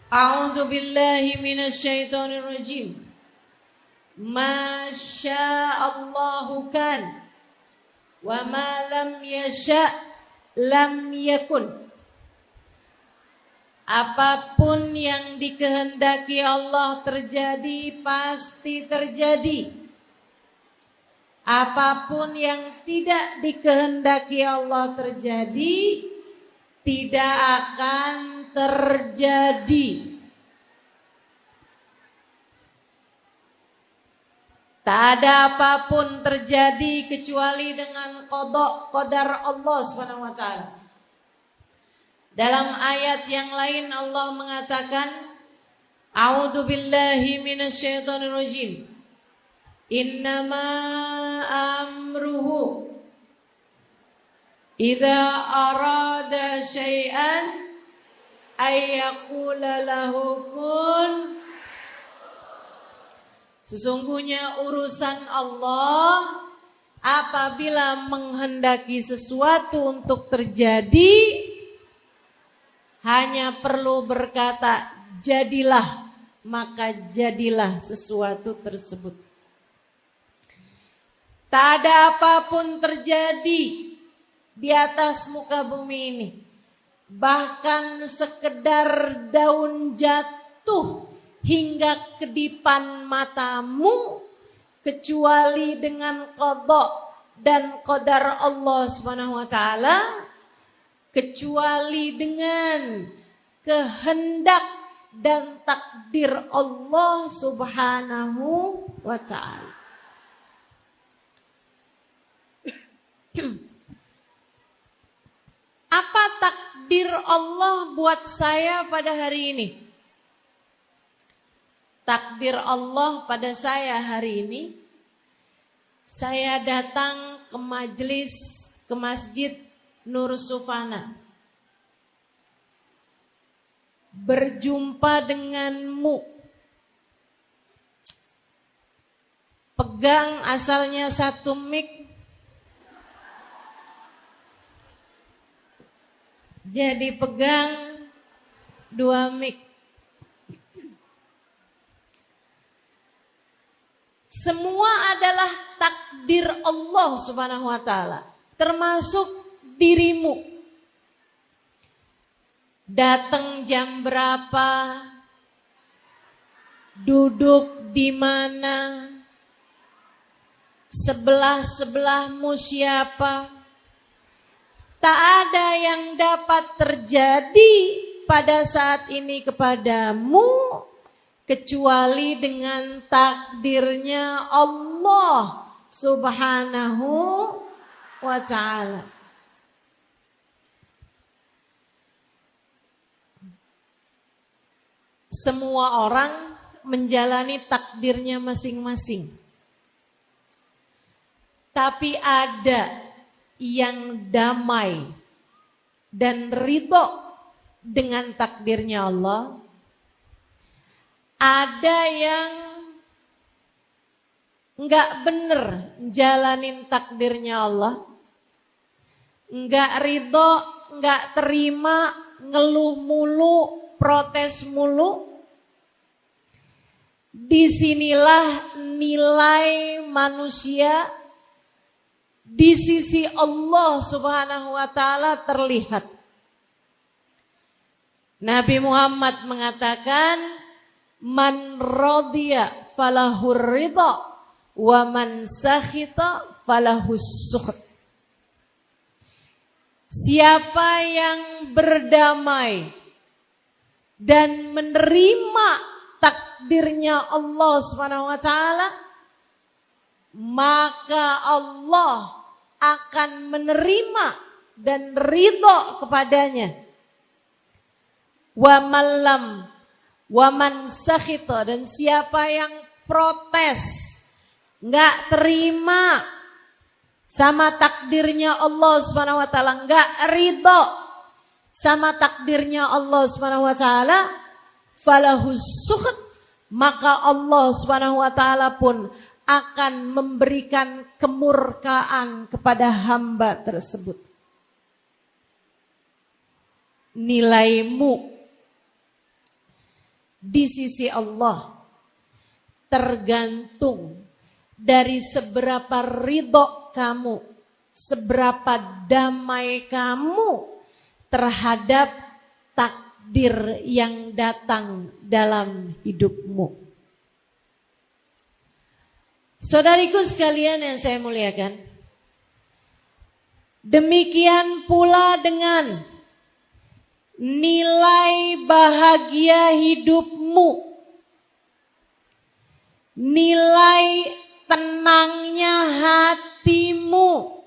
A'udzu billahi minasy syaithanir rajim. Ma sya'allahu kan wa ma lam yasha' lam yakun. Apapun yang dikehendaki Allah terjadi pasti terjadi. Apapun yang tidak dikehendaki Allah terjadi tidak akan terjadi. Tak ada apapun terjadi kecuali dengan qada qadar Allah Subhanahu wa taala. Dalam ayat yang lain Allah mengatakan, A'udzu billahi minasyaitonir rajim. Innama amruhu idza arada syai'an ay yaqula lahu kun. Sesungguhnya urusan Allah apabila menghendaki sesuatu untuk terjadi hanya perlu berkata jadilah, maka jadilah sesuatu tersebut. Tak ada apapun terjadi di atas muka bumi ini. Bahkan sekedar daun jatuh hingga kedipan matamu kecuali dengan qada dan qadar Allah Subhanahu wa taala, kecuali dengan kehendak dan takdir Allah Subhanahu wa taala. Apa takdir Allah buat saya pada hari ini? Takdir Allah pada saya hari ini, saya datang ke masjid Nur Sufana. Berjumpa denganmu. Pegang asalnya satu mic, jadi pegang 2 mic. Semua adalah takdir Allah Subhanahu wa taala, termasuk dirimu. Datang jam berapa? Duduk di mana? Sebelah-sebelahmu siapa? Tak ada yang dapat terjadi pada saat ini kepadamu kecuali dengan takdirnya Allah Subhanahu wa ta'ala. Semua orang menjalani takdirnya masing-masing. Tapi ada yang damai dan ridho dengan takdirnya Allah. Ada yang enggak bener jalanin takdirnya Allah, enggak ridho, enggak terima, ngeluh mulu, protes mulu. Disinilah nilai manusia di sisi Allah Subhanahu wa taala terlihat. Nabi Muhammad mengatakan, man radiya falahur ridha wa man sakhita falahus sukht. Siapa yang berdamai dan menerima takdirnya Allah Subhanahu wa taala, maka Allah akan menerima dan ridho kepadanya. Wa malam wa man sakhita, dan siapa yang protes, enggak terima sama takdirnya Allah Subhanahu wa taala, enggak ridho sama takdirnya Allah Subhanahu wa taala, falahus sukht, maka Allah Subhanahu wa taala pun akan memberikan kemurkaan kepada hamba tersebut. Nilaimu di sisi Allah tergantung dari seberapa ridho kamu, seberapa damai kamu terhadap takdir yang datang dalam hidupmu. Saudariku sekalian yang saya muliakan, demikian pula dengan nilai bahagia hidupmu, nilai tenangnya hatimu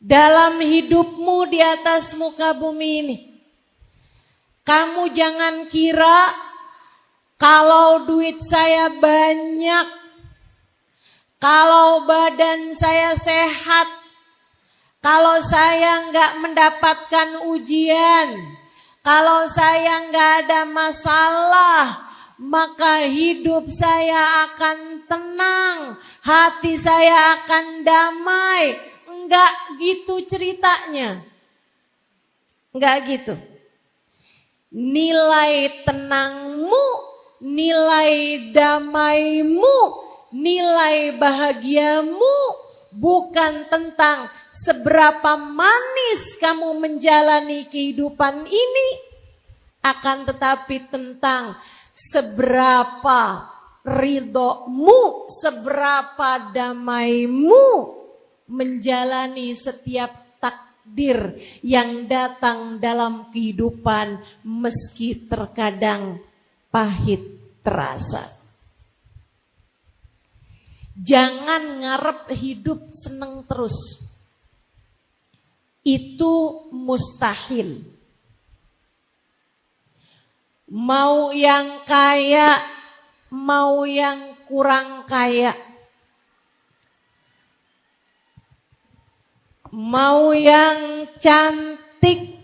dalam hidupmu di atas muka bumi ini. Kamu jangan kira kalau duit saya banyak, kalau badan saya sehat, kalau saya nggak mendapatkan ujian, kalau saya nggak ada masalah, maka hidup saya akan tenang, hati saya akan damai. Enggak gitu ceritanya. Enggak gitu. Nilai tenangmu, nilai damaimu, nilai bahagiamu bukan tentang seberapa manis kamu menjalani kehidupan ini, akan tetapi tentang seberapa ridhomu, seberapa damaimu menjalani setiap takdir yang datang dalam kehidupan meski terkadang pahit terasa. Jangan ngarep hidup seneng terus. Itu mustahil. Mau yang kaya, mau yang kurang kaya, mau yang cantik,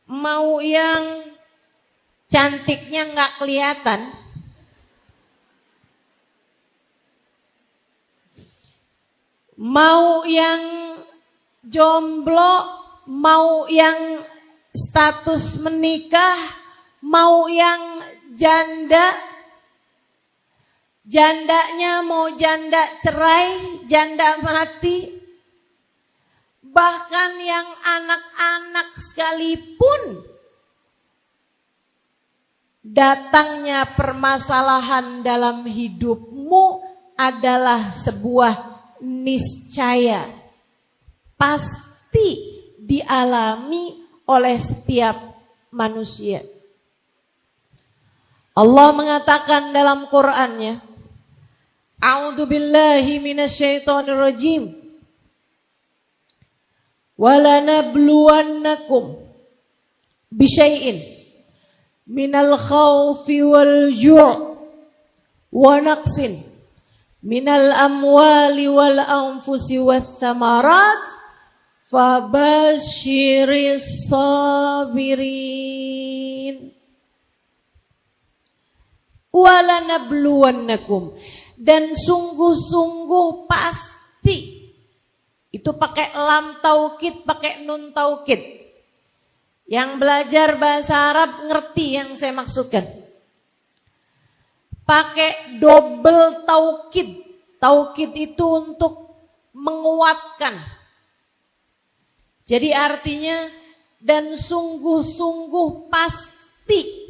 mau yang cantiknya nggak kelihatan, mau yang jomblo, mau yang status menikah, mau yang janda, jandanya mau janda cerai, janda mati, bahkan yang anak-anak sekalipun, datangnya permasalahan dalam hidupmu adalah sebuah niscaya, pasti dialami oleh setiap manusia. Allah mengatakan dalam Qur'annya, A'udzu billahi minasyaitonir rajim. Walanabluwannakum bisyai'in minal khaufi wal ju' wa naqsin minal amwali wal anfusi wath thamarat fabasyiris sabirin. Walanabluwannakum, dan sungguh-sungguh pasti. Itu pakai lam taukid, pakai nun taukid. Yang belajar bahasa Arab ngerti yang saya maksudkan. Pakai double taukid. Taukid itu untuk menguatkan. Jadi artinya, dan sungguh-sungguh pasti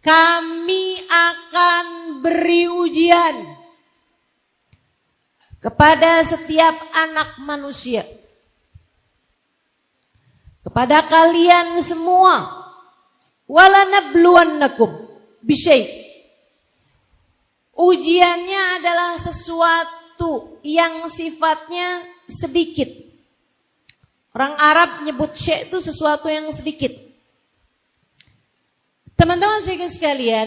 kami akan beri ujian kepada setiap anak manusia, kepada kalian semua. Walanabluwannakum bisyai'. Ujiannya adalah sesuatu yang sifatnya sedikit. Orang Arab nyebut syai' itu sesuatu yang sedikit. Teman-teman sekalian,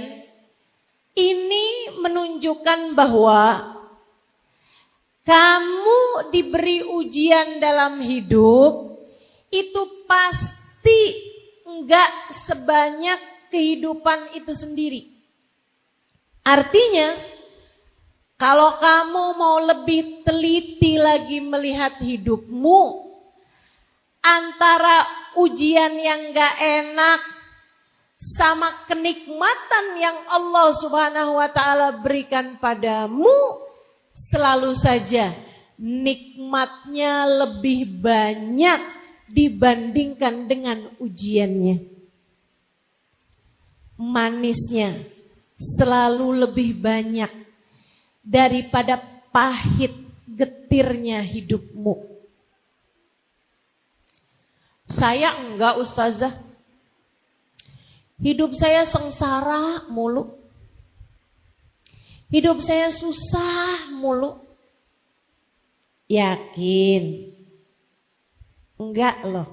ini menunjukkan bahwa kamu diberi ujian dalam hidup itu pasti enggak sebanyak kehidupan itu sendiri. Artinya, kalau kamu mau lebih teliti lagi melihat hidupmu, antara ujian yang enggak enak, sama kenikmatan yang Allah Subhanahu wa taala berikan padamu, selalu saja nikmatnya lebih banyak dibandingkan dengan ujiannya. Manisnya selalu lebih banyak daripada pahit getirnya hidupmu. Saya enggak, Ustazah. Hidup saya sengsara mulu. Hidup saya susah mulu. Yakin? Enggak loh.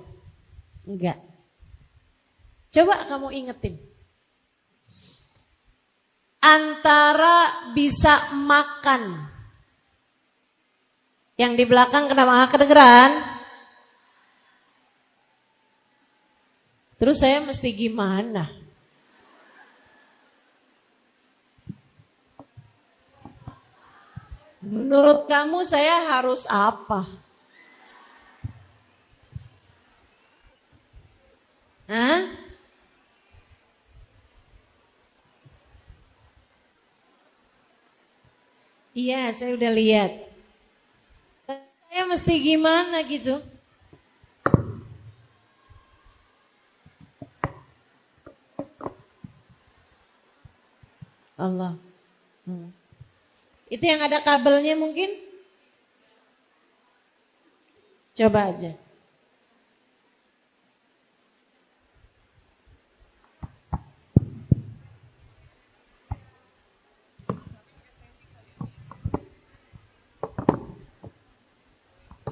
Enggak. Coba kamu ingetin. Antara bisa makan. Yang di belakang kenapa kedengeran? Terus saya mesti gimana? Menurut kamu saya harus apa? Hah? Iya, saya udah lihat. Saya mesti gimana gitu? Allah. Itu yang ada kabelnya mungkin? Coba aja.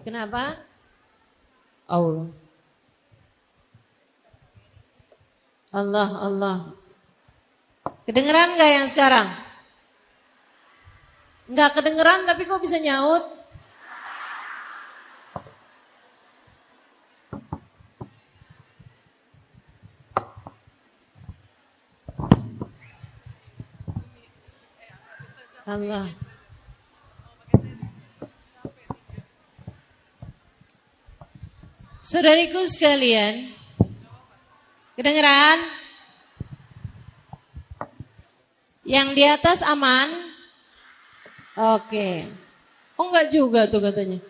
Kenapa? Allah. Allah. Kedengeran gak yang sekarang? Enggak kedengeran tapi kok bisa nyaut? Allah. Saudariku sekalian, kedengeran? Yang di atas aman? Oke. Oh enggak juga tuh katanya.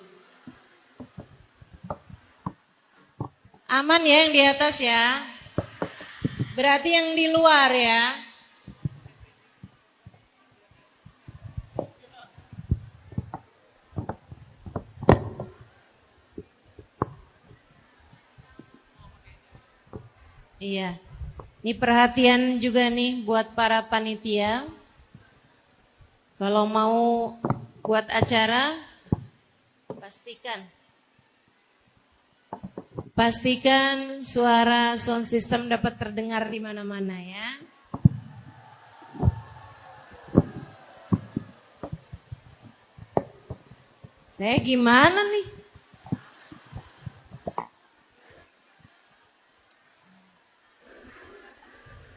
Aman ya yang di atas ya. Berarti yang di luar ya. Iya. Ini perhatian juga nih buat para panitia. Kalau mau buat acara, pastikan suara sound system dapat terdengar di mana-mana ya. Saya gimana nih?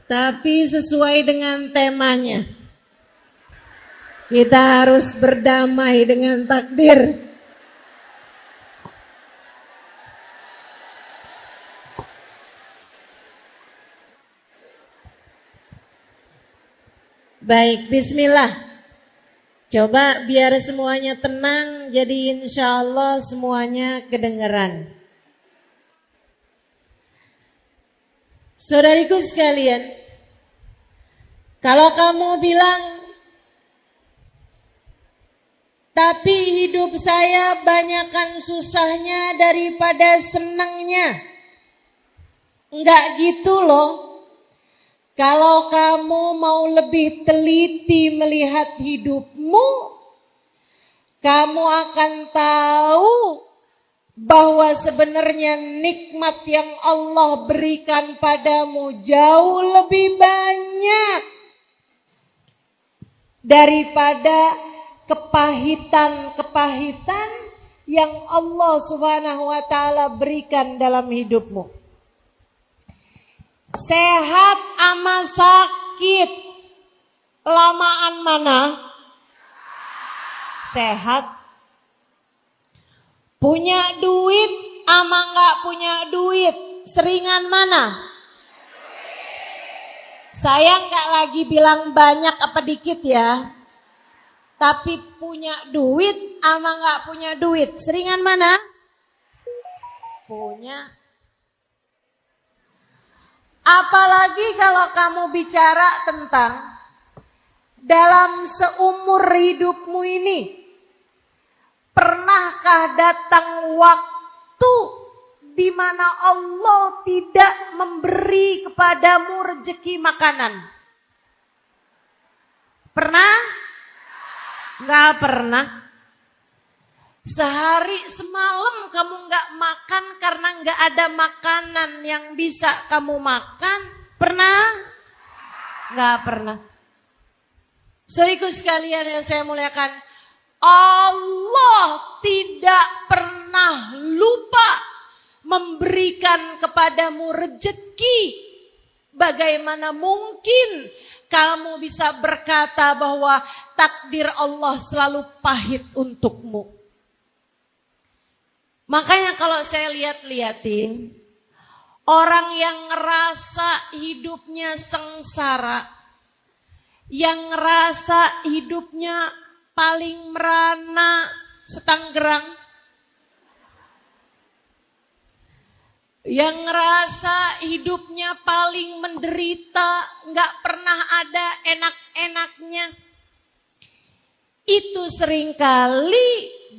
Tapi sesuai dengan temanya. Kita harus berdamai dengan takdir. Baik, bismillah. Coba biar semuanya tenang, jadi insya Allah semuanya kedengeran. Saudariku sekalian, kalau kamu bilang, tapi hidup saya banyakkan susahnya daripada senangnya. Enggak gitu loh. Kalau kamu mau lebih teliti melihat hidupmu, kamu akan tahu bahwa sebenarnya nikmat yang Allah berikan padamu jauh lebih banyak daripada kepahitan-kepahitan yang Allah Subhanahu wa taala berikan dalam hidupmu. Sehat ama sakit, lamaan mana? Sehat. Punya duit ama enggak punya duit, seringan mana? Saya nggak lagi bilang banyak apa dikit ya. Tapi punya duit sama nggak punya duit, seringan mana? Punya. Apalagi kalau kamu bicara tentang dalam seumur hidupmu ini, pernahkah datang waktu di mana Allah tidak memberi kepadamu rezeki makanan? Pernah? Nggak pernah. Sehari semalam kamu nggak makan karena nggak ada makanan yang bisa kamu makan. Pernah? Nggak pernah. Saudaraku sekalian yang saya muliakan, Allah tidak pernah lupa memberikan kepadamu rezeki. Bagaimana mungkin kamu bisa berkata bahwa takdir Allah selalu pahit untukmu? Makanya kalau saya lihat-lihatin, orang yang ngerasa hidupnya sengsara, yang ngerasa hidupnya paling merana setanggerang, yang ngerasa hidupnya paling menderita, gak pernah ada enak-enaknya, itu seringkali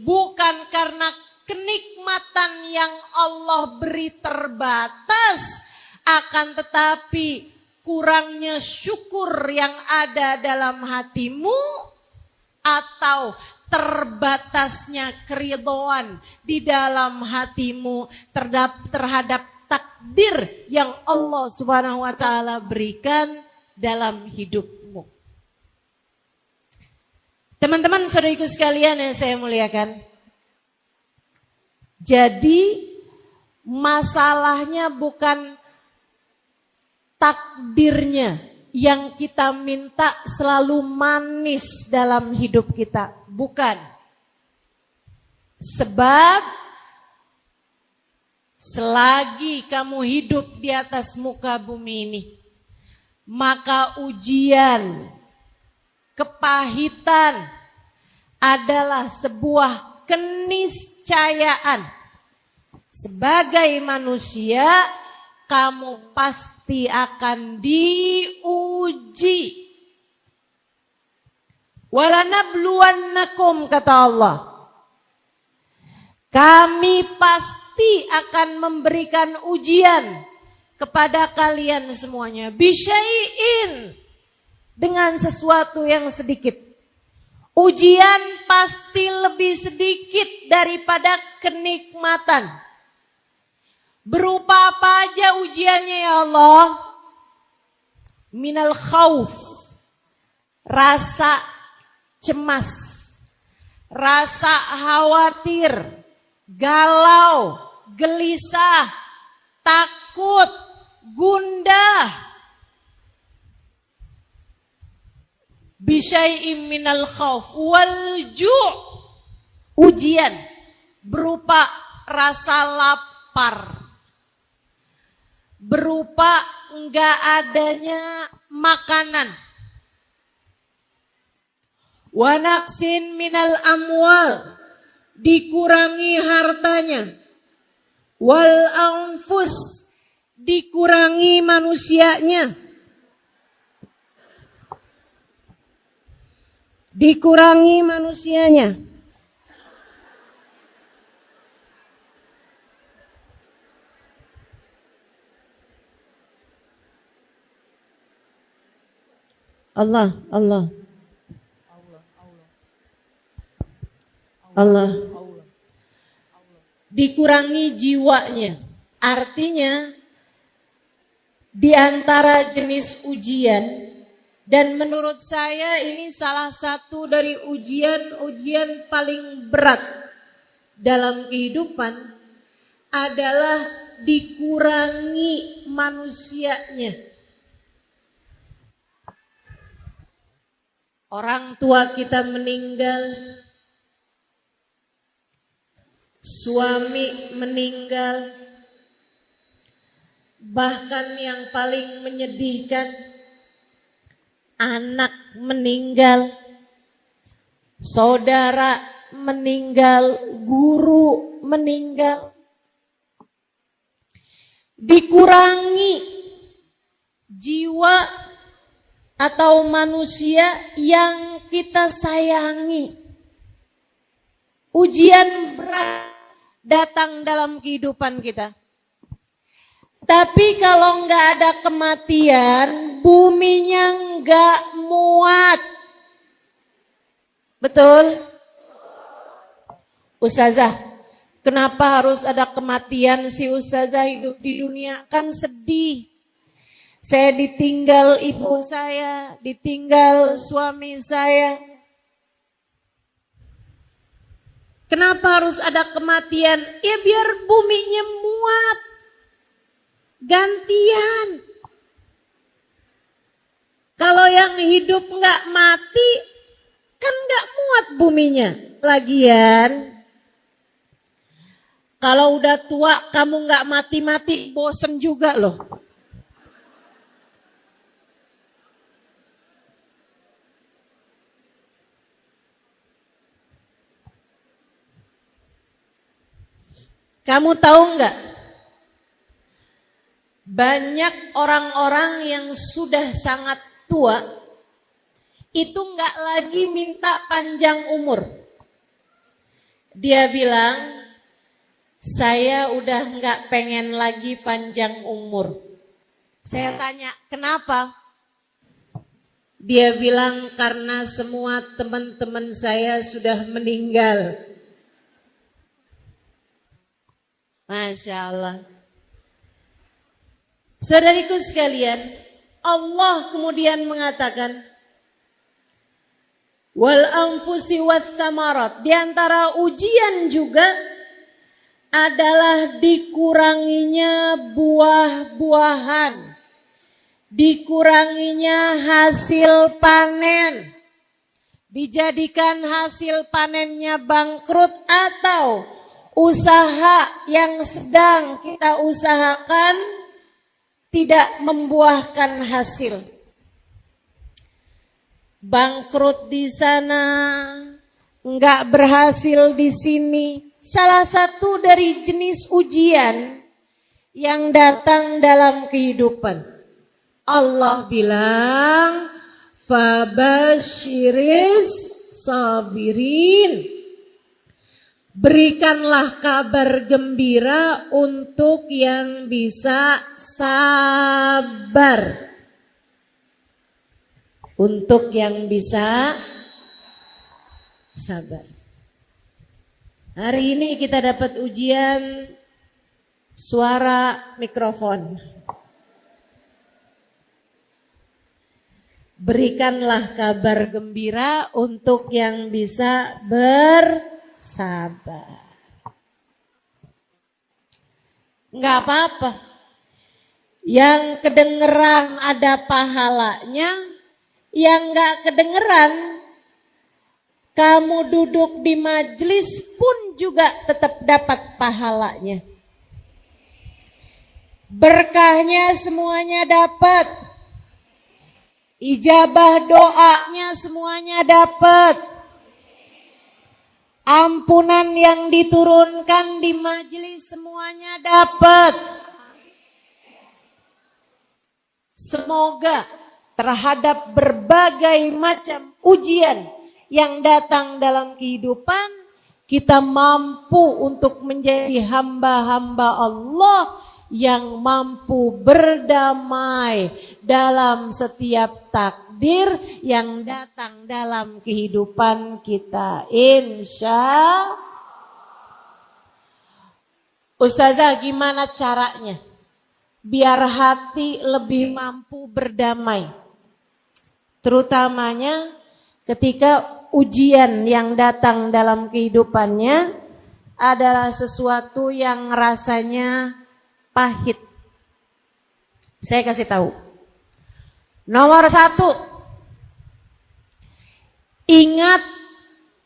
bukan karena kenikmatan yang Allah beri terbatas, akan tetapi kurangnya syukur yang ada dalam hatimu, atau terbatasnya keridhaan di dalam hatimu terhadap takdir yang Allah Subhanahu wa taala berikan dalam hidupmu. Teman-teman saudaraku sekalian yang saya muliakan, jadi masalahnya bukan takdirnya yang kita minta selalu manis dalam hidup kita. Bukan. Sebab selagi kamu hidup di atas muka bumi ini, maka ujian, kepahitan adalah sebuah keniscayaan. Sebagai manusia, kamu pasti akan diuji. Walanabluwannakum, kata Allah. Kami pasti akan memberikan ujian kepada kalian semuanya. Bisyai'in, dengan sesuatu yang sedikit. Ujian pasti lebih sedikit daripada kenikmatan. Berupa apa aja ujiannya ya Allah? Minal khauf, rasa cemas, rasa khawatir, galau, gelisah, takut, gundah. Bisyai'im minal khauf wal ju', ujian berupa rasa lapar, berupa enggak adanya makanan. Wa naqsin minal amwal, dikurangi hartanya. Wal anfus, dikurangi manusianya. Dikurangi manusianya. Allah. Dikurangi jiwanya. Artinya di antara jenis ujian, dan menurut saya ini salah satu dari ujian paling berat dalam kehidupan, adalah dikurangi manusianya. Orang tua kita meninggal, suami meninggal, bahkan yang paling menyedihkan, anak meninggal, saudara meninggal, guru meninggal. Dikurangi jiwa atau manusia yang kita sayangi. Ujian berat datang dalam kehidupan kita. Tapi kalau nggak ada kematian, buminya nggak muat. Betul? Ustazah, kenapa harus ada kematian si Ustazah hidup di dunia? Kan sedih. Saya ditinggal ibu saya, ditinggal suami saya. Kenapa harus ada kematian? Ya biar buminya muat. Gantian. Kalau yang hidup nggak mati, kan nggak muat buminya. Lagian, kalau udah tua kamu nggak mati-mati, bosen juga loh. Kamu tahu nggak? Banyak orang-orang yang sudah sangat tua itu nggak lagi minta panjang umur. Dia bilang, saya udah nggak pengen lagi panjang umur. Saya tanya, kenapa? Dia bilang, karena semua teman-teman saya sudah meninggal. Masya Allah. Saudariku sekalian, Allah kemudian mengatakan, wal anfusi was samarat. Di antara ujian juga adalah dikuranginya buah-buahan, dikuranginya hasil panen, dijadikan hasil panennya bangkrut, atau usaha yang sedang kita usahakan tidak membuahkan hasil. Bangkrut di sana, enggak berhasil di sini. Salah satu dari jenis ujian yang datang dalam kehidupan. Allah bilang, fabasyiris sabirin. Berikanlah kabar gembira untuk yang bisa sabar. Untuk yang bisa sabar. Hari ini kita dapat ujian suara mikrofon. Berikanlah kabar gembira untuk yang bisa bersabar. Enggak apa-apa. Yang kedengeran ada pahalanya, yang enggak kedengeran, kamu duduk di majelis pun juga tetap dapat pahalanya. Berkahnya semuanya dapat. Ijabah doanya semuanya dapat. Ampunan yang diturunkan di majelis semuanya dapat. Semoga terhadap berbagai macam ujian yang datang dalam kehidupan, kita mampu untuk menjadi hamba-hamba Allah yang mampu berdamai dalam setiap takdir yang datang dalam kehidupan kita. Insya Ustazah, gimana caranya biar hati lebih mampu berdamai, terutamanya ketika ujian yang datang dalam kehidupannya adalah sesuatu yang rasanya pahit. Saya kasih tahu. Nomor 1, ingat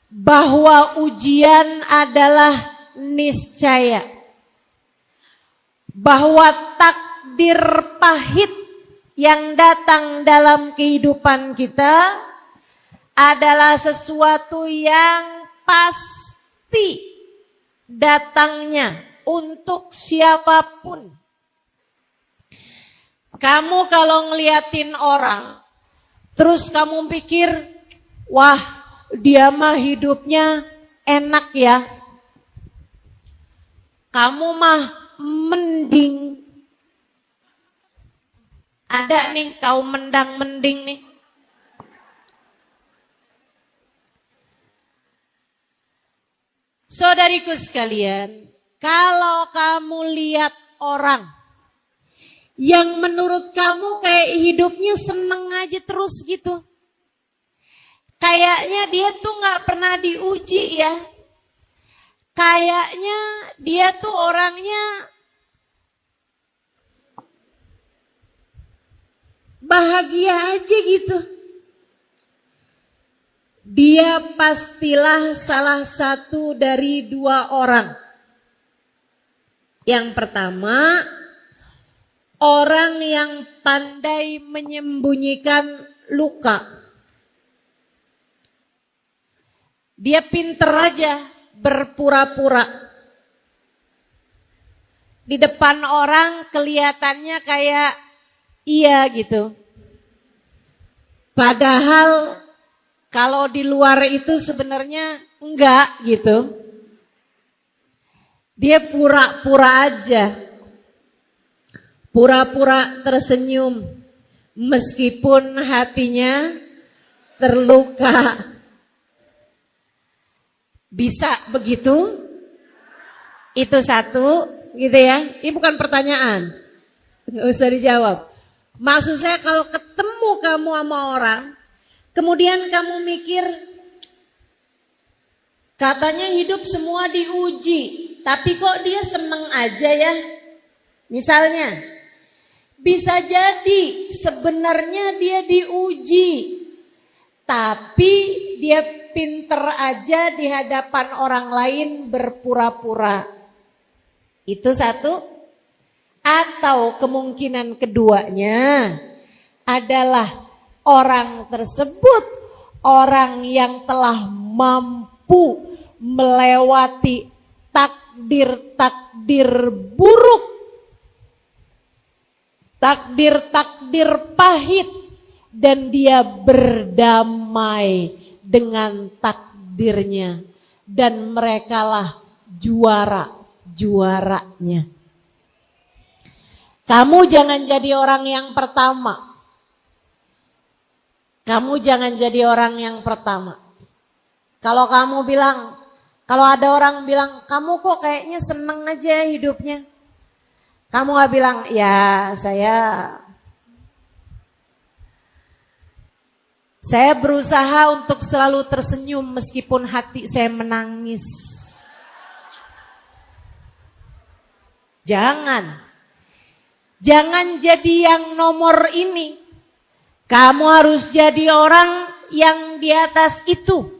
bahwa ujian adalah niscaya. Bahwa takdir pahit yang datang dalam kehidupan kita adalah sesuatu yang pasti datangnya untuk siapapun. Kamu kalau ngeliatin orang, terus kamu pikir, wah dia mah hidupnya enak ya. Kamu mah mending. Ada nih kaum mendang-mending nih. Saudariku sekalian, kalau kamu lihat orang yang menurut kamu kayak hidupnya seneng aja terus gitu. Kayaknya dia tuh gak pernah diuji ya. Kayaknya dia tuh orangnya bahagia aja gitu. Dia pastilah salah satu dari dua orang. Yang pertama, orang yang pandai menyembunyikan luka. Dia pinter aja berpura-pura. Di depan orang kelihatannya kayak iya gitu. Padahal kalau di luar itu sebenarnya enggak gitu. Dia pura-pura aja. Pura-pura tersenyum meskipun hatinya terluka. Bisa begitu? Itu satu gitu ya. Ini bukan pertanyaan. Enggak usah dijawab. Maksud saya kalau ketemu kamu sama orang, kemudian kamu mikir, katanya hidup semua diuji, tapi kok dia seneng aja ya? Misalnya, bisa jadi sebenarnya dia diuji, tapi dia pinter aja di hadapan orang lain berpura-pura. Itu satu. Atau kemungkinan keduanya adalah orang tersebut orang yang telah mampu melewati takdir-takdir buruk, takdir-takdir pahit, dan dia berdamai dengan takdirnya, dan merekalah juara-juaranya. Kamu jangan jadi orang yang pertama. Kamu jangan jadi orang yang pertama. Kalau kamu bilang, kalau ada orang bilang, kamu kok kayaknya seneng aja hidupnya. Kamu gak bilang, ya saya berusaha untuk selalu tersenyum meskipun hati saya menangis. Jangan jadi yang nomor ini. Kamu harus jadi orang yang di atas itu.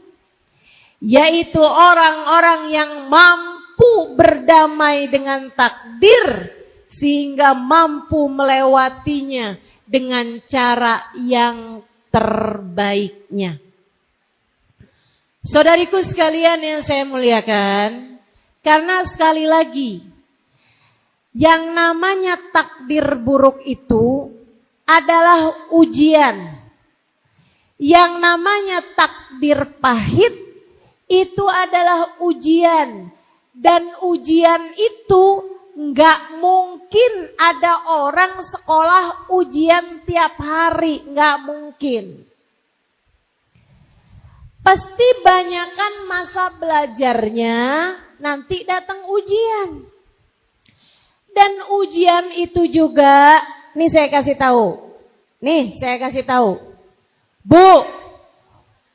Yaitu orang-orang yang mampu berdamai dengan takdir. Sehingga mampu melewatinya dengan cara yang terbaiknya. Saudariku sekalian yang saya muliakan. Karena sekali lagi, yang namanya takdir buruk itu adalah ujian. Yang namanya takdir pahit itu adalah ujian. Dan ujian itu gak mungkin ada orang sekolah ujian tiap hari. Gak mungkin. Pasti banyakkan masa belajarnya nanti datang ujian. Dan ujian itu juga, nih saya kasih tahu. Bu,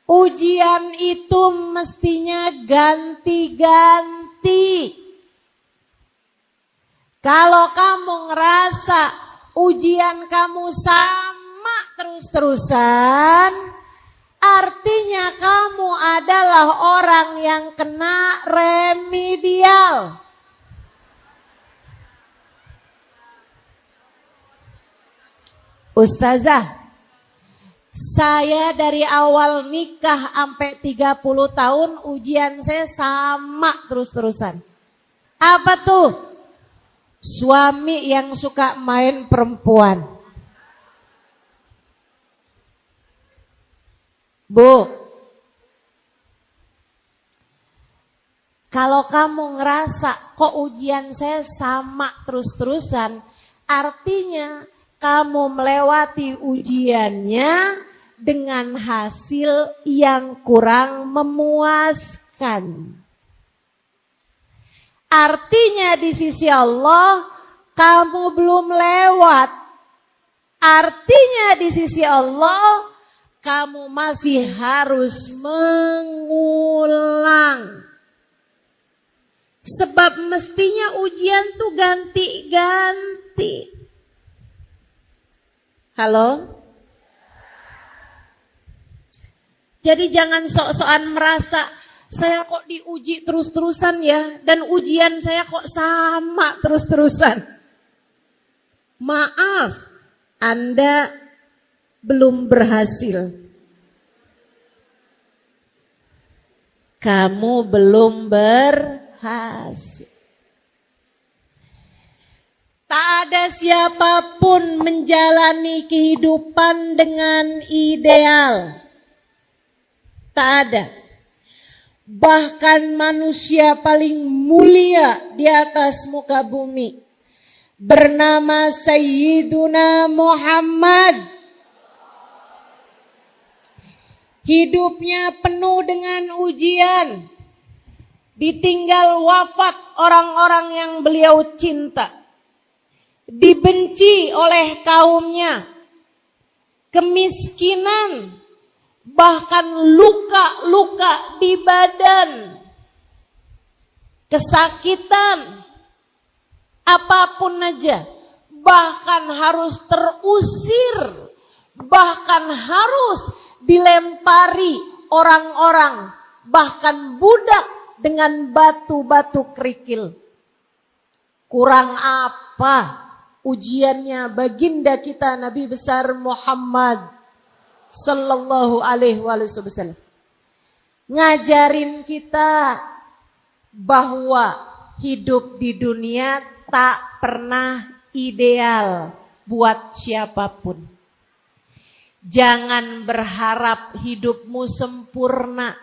ujian itu mestinya ganti-ganti. Kalau kamu ngerasa ujian kamu sama terus-terusan, artinya kamu adalah orang yang kena remedial. Ustazah, saya dari awal nikah sampai 30 tahun ujian saya sama terus-terusan. Apa tuh? Suami yang suka main perempuan. Bu, kalau kamu ngerasa kok ujian saya sama terus-terusan, artinya kamu melewati ujiannya dengan hasil yang kurang memuaskan. Artinya di sisi Allah kamu belum lewat. Artinya di sisi Allah kamu masih harus mengulang. Sebab mestinya ujian tuh ganti-ganti. Halo? Jadi jangan sok-sokan merasa saya kok diuji terus-terusan ya, dan ujian saya kok sama terus-terusan. Maaf, Anda belum berhasil. Kamu belum berhasil. Tak ada siapapun menjalani kehidupan dengan ideal. Tak ada. Bahkan manusia paling mulia di atas muka bumi, bernama Sayyiduna Muhammad, hidupnya penuh dengan ujian. Ditinggal wafat orang-orang yang beliau cinta. Dibenci oleh kaumnya, kemiskinan, bahkan luka-luka di badan, kesakitan, apapun aja, bahkan harus terusir, bahkan harus dilempari orang-orang, bahkan budak dengan batu-batu kerikil. Kurang apa ujiannya baginda kita Nabi besar Muhammad sallallahu alaihi wasallam, ngajarin kita bahwa hidup di dunia tak pernah ideal buat siapapun. Jangan berharap hidupmu sempurna.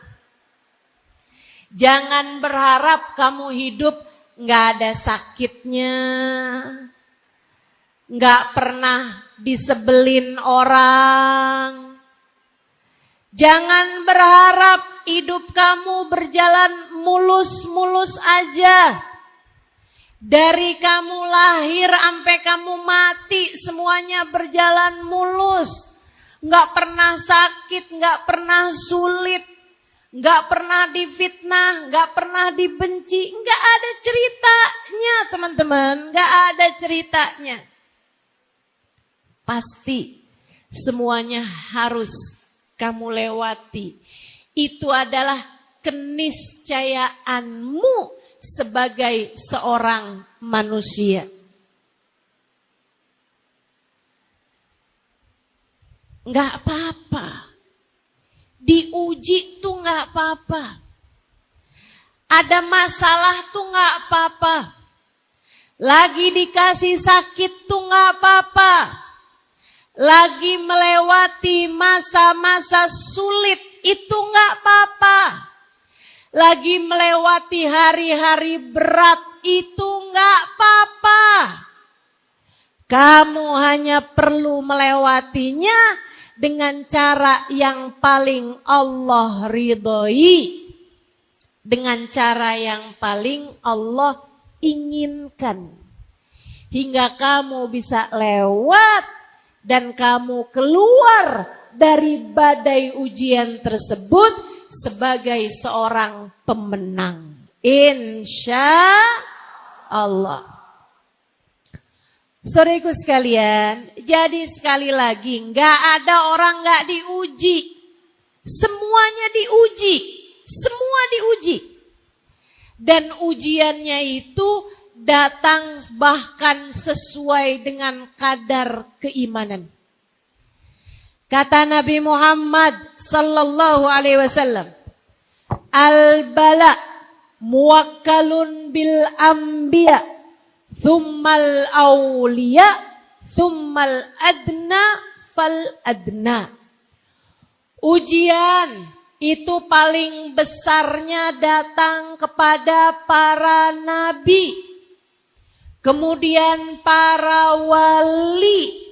Jangan berharap kamu hidup gak ada sakitnya, gak pernah disebelin orang. Jangan berharap hidup kamu berjalan mulus-mulus aja. Dari kamu lahir sampai kamu mati semuanya berjalan mulus. Gak pernah sakit, gak pernah sulit, gak pernah difitnah, gak pernah dibenci. Gak ada ceritanya teman-teman, gak ada ceritanya. Pasti semuanya harus kamu lewati. Itu adalah keniscayaanmu sebagai seorang manusia. Enggak apa-apa. Diuji tuh enggak apa-apa. Ada masalah tuh enggak apa-apa. Lagi dikasih sakit tuh enggak apa-apa. Lagi melewati masa-masa sulit itu enggak apa-apa. Lagi melewati hari-hari berat itu enggak apa-apa. Kamu hanya perlu melewatinya dengan cara yang paling Allah ridhoi, dengan cara yang paling Allah inginkan, hingga kamu bisa lewat dan kamu keluar dari badai ujian tersebut sebagai seorang pemenang. Insya Allah. Saudaraku sekalian, jadi sekali lagi nggak ada orang nggak diuji, semuanya diuji, semua diuji, dan ujiannya itu datang bahkan sesuai dengan kadar keimanan. Kata Nabi Muhammad sallallahu alaihi wasallam, al-bala muwakkalun bil anbiya, thummal awliya, thummal adna fal adna. Ujian itu paling besarnya datang kepada para nabi, kemudian para wali,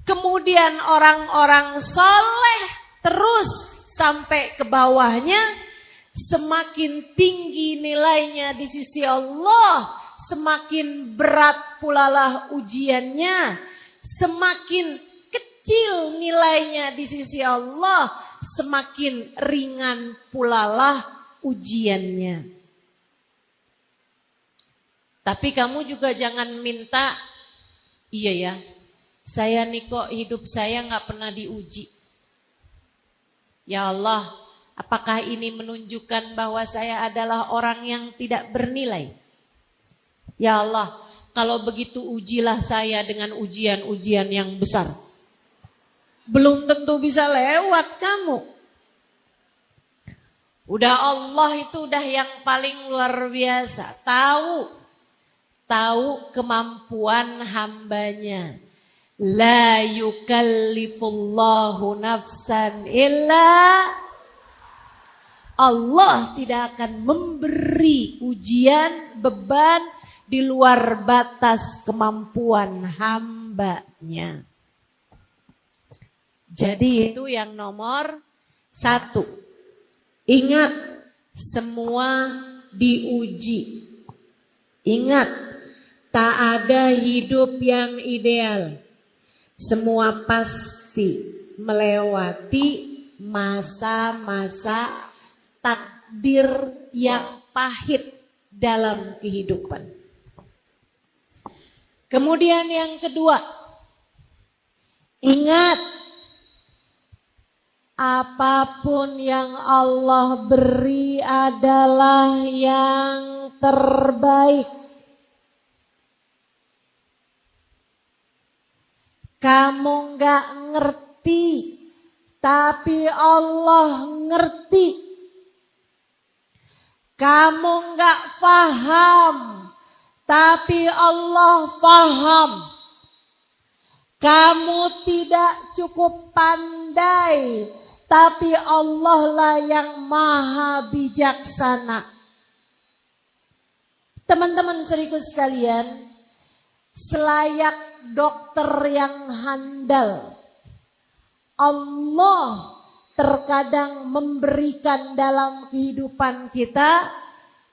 kemudian orang-orang soleh, terus sampai ke bawahnya. Semakin tinggi nilainya di sisi Allah, semakin berat pulalah ujiannya. Semakin kecil nilainya di sisi Allah, semakin ringan pulalah ujiannya. Tapi kamu juga jangan minta, iya ya, saya nih kok hidup saya gak pernah diuji. Ya Allah, apakah ini menunjukkan bahwa saya adalah orang yang tidak bernilai? Ya Allah, kalau begitu ujilah saya dengan ujian-ujian yang besar. Belum tentu bisa lewat kamu. Udah Allah itu udah yang paling luar biasa. Tahu kemampuan hambanya. La yukallifullahu nafsan illa. Allah tidak akan memberi ujian, beban di luar batas kemampuan hambanya. Jadi itu yang nomor 1. Ingat, semua diuji. Ingat, tak ada hidup yang ideal. Semua pasti melewati masa-masa takdir yang pahit dalam kehidupan. Kemudian yang kedua, ingat, apapun yang Allah beri adalah yang terbaik. Kamu gak ngerti, tapi Allah ngerti. Kamu gak paham, tapi Allah paham. Kamu tidak cukup pandai, tapi Allah lah yang maha bijaksana. Teman-teman seriku sekalian, selayak dokter yang handal, Allah terkadang memberikan dalam kehidupan kita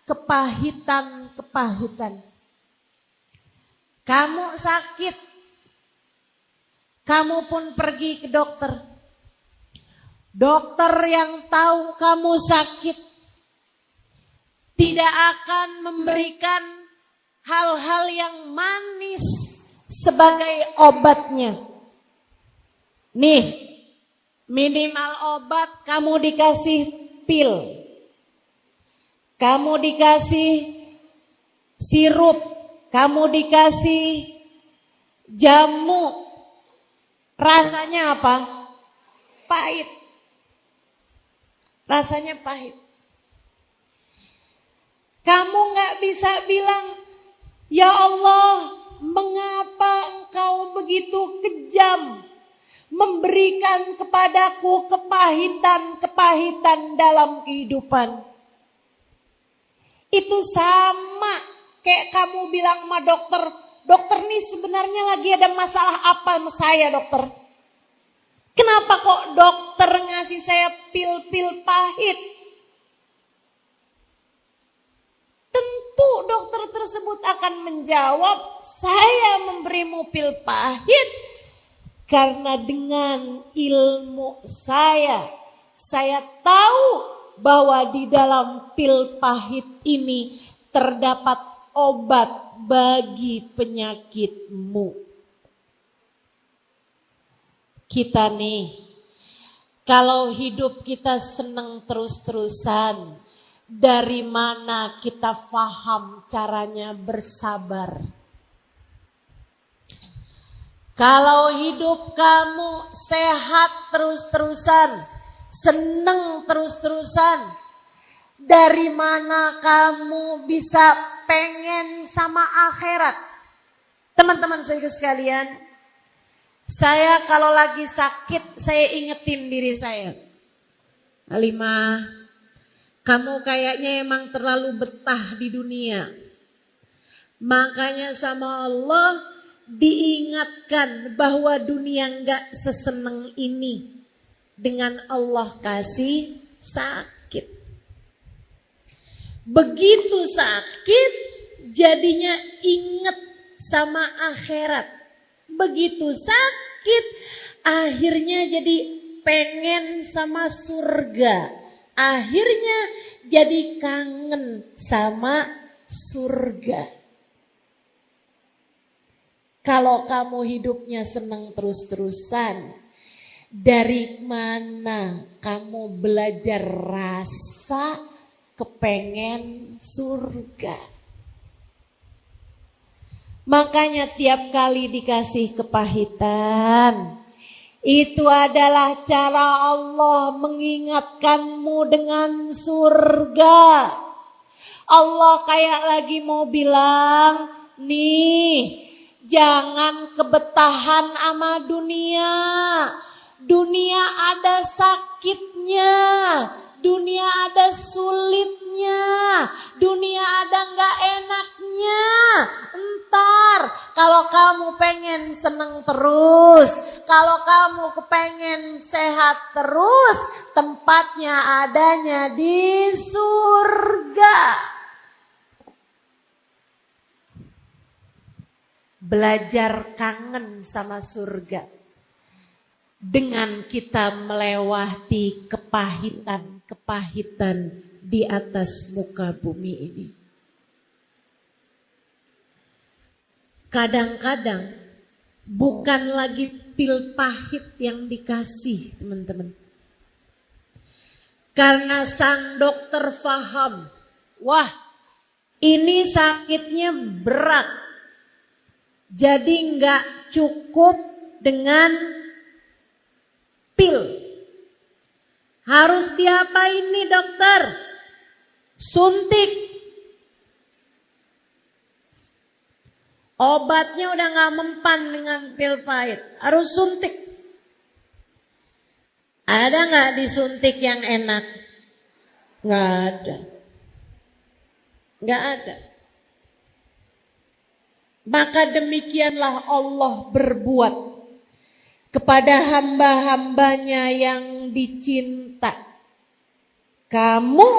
kepahitan-kepahitan. Kamu sakit, kamu pun pergi ke dokter. Dokter yang tahu kamu sakit tidak akan memberikan hal-hal yang manis sebagai obatnya. Nih, minimal obat kamu dikasih pil, kamu dikasih sirup, kamu dikasih jamu. Rasanya apa? Pahit. Rasanya pahit. Kamu gak bisa bilang, ya Allah, mengapa engkau begitu kejam memberikan kepadaku kepahitan-kepahitan dalam kehidupan. Itu sama kayak kamu bilang sama dokter, dokter nih sebenarnya lagi ada masalah apa sama saya dokter? Kenapa kok dokter ngasih saya pil-pil pahit? Tentu dokter tersebut akan menjawab, saya memberimu pil pahit karena dengan ilmu saya tahu bahwa di dalam pil pahit ini terdapat obat bagi penyakitmu. Kita nih, kalau hidup kita senang terus-terusan, dari mana kita paham caranya bersabar? Kalau hidup kamu sehat terus-terusan, seneng terus-terusan, dari mana kamu bisa pengen sama akhirat? Teman-teman saya sekalian, saya kalau lagi sakit, saya ingetin diri saya. Halimah, kamu kayaknya emang terlalu betah di dunia. Makanya sama Allah diingatkan bahwa dunia enggak seseneng ini. Dengan Allah kasih sakit. Begitu sakit, jadinya inget sama akhirat. Begitu sakit, akhirnya jadi pengen sama surga. Akhirnya jadi kangen sama surga. Kalau kamu hidupnya senang terus-terusan, dari mana kamu belajar rasa kepengen surga? Makanya tiap kali dikasih kepahitan, itu adalah cara Allah mengingatkanmu dengan surga. Allah kayak lagi mau bilang, nih, jangan kebetahan sama dunia. Dunia ada sakitnya, dunia ada sulitnya, dunia ada gak enaknya. Entar kalau kamu pengen seneng terus, kalau kamu kepengen sehat terus, tempatnya adanya di surga. Belajar kangen sama surga dengan kita melewati kepahitan-kepahitan di atas muka bumi ini. Kadang-kadang bukan lagi pil pahit yang dikasih, teman-teman. Karena sang dokter paham, wah, ini sakitnya berat. Jadi nggak cukup dengan pil. Harus diapain nih dokter? Suntik. Obatnya udah nggak mempan dengan pil pahit. Harus suntik. Ada nggak disuntik yang enak? Nggak ada. Nggak ada. Maka demikianlah Allah berbuat kepada hamba-hambanya yang dicinta. Kamu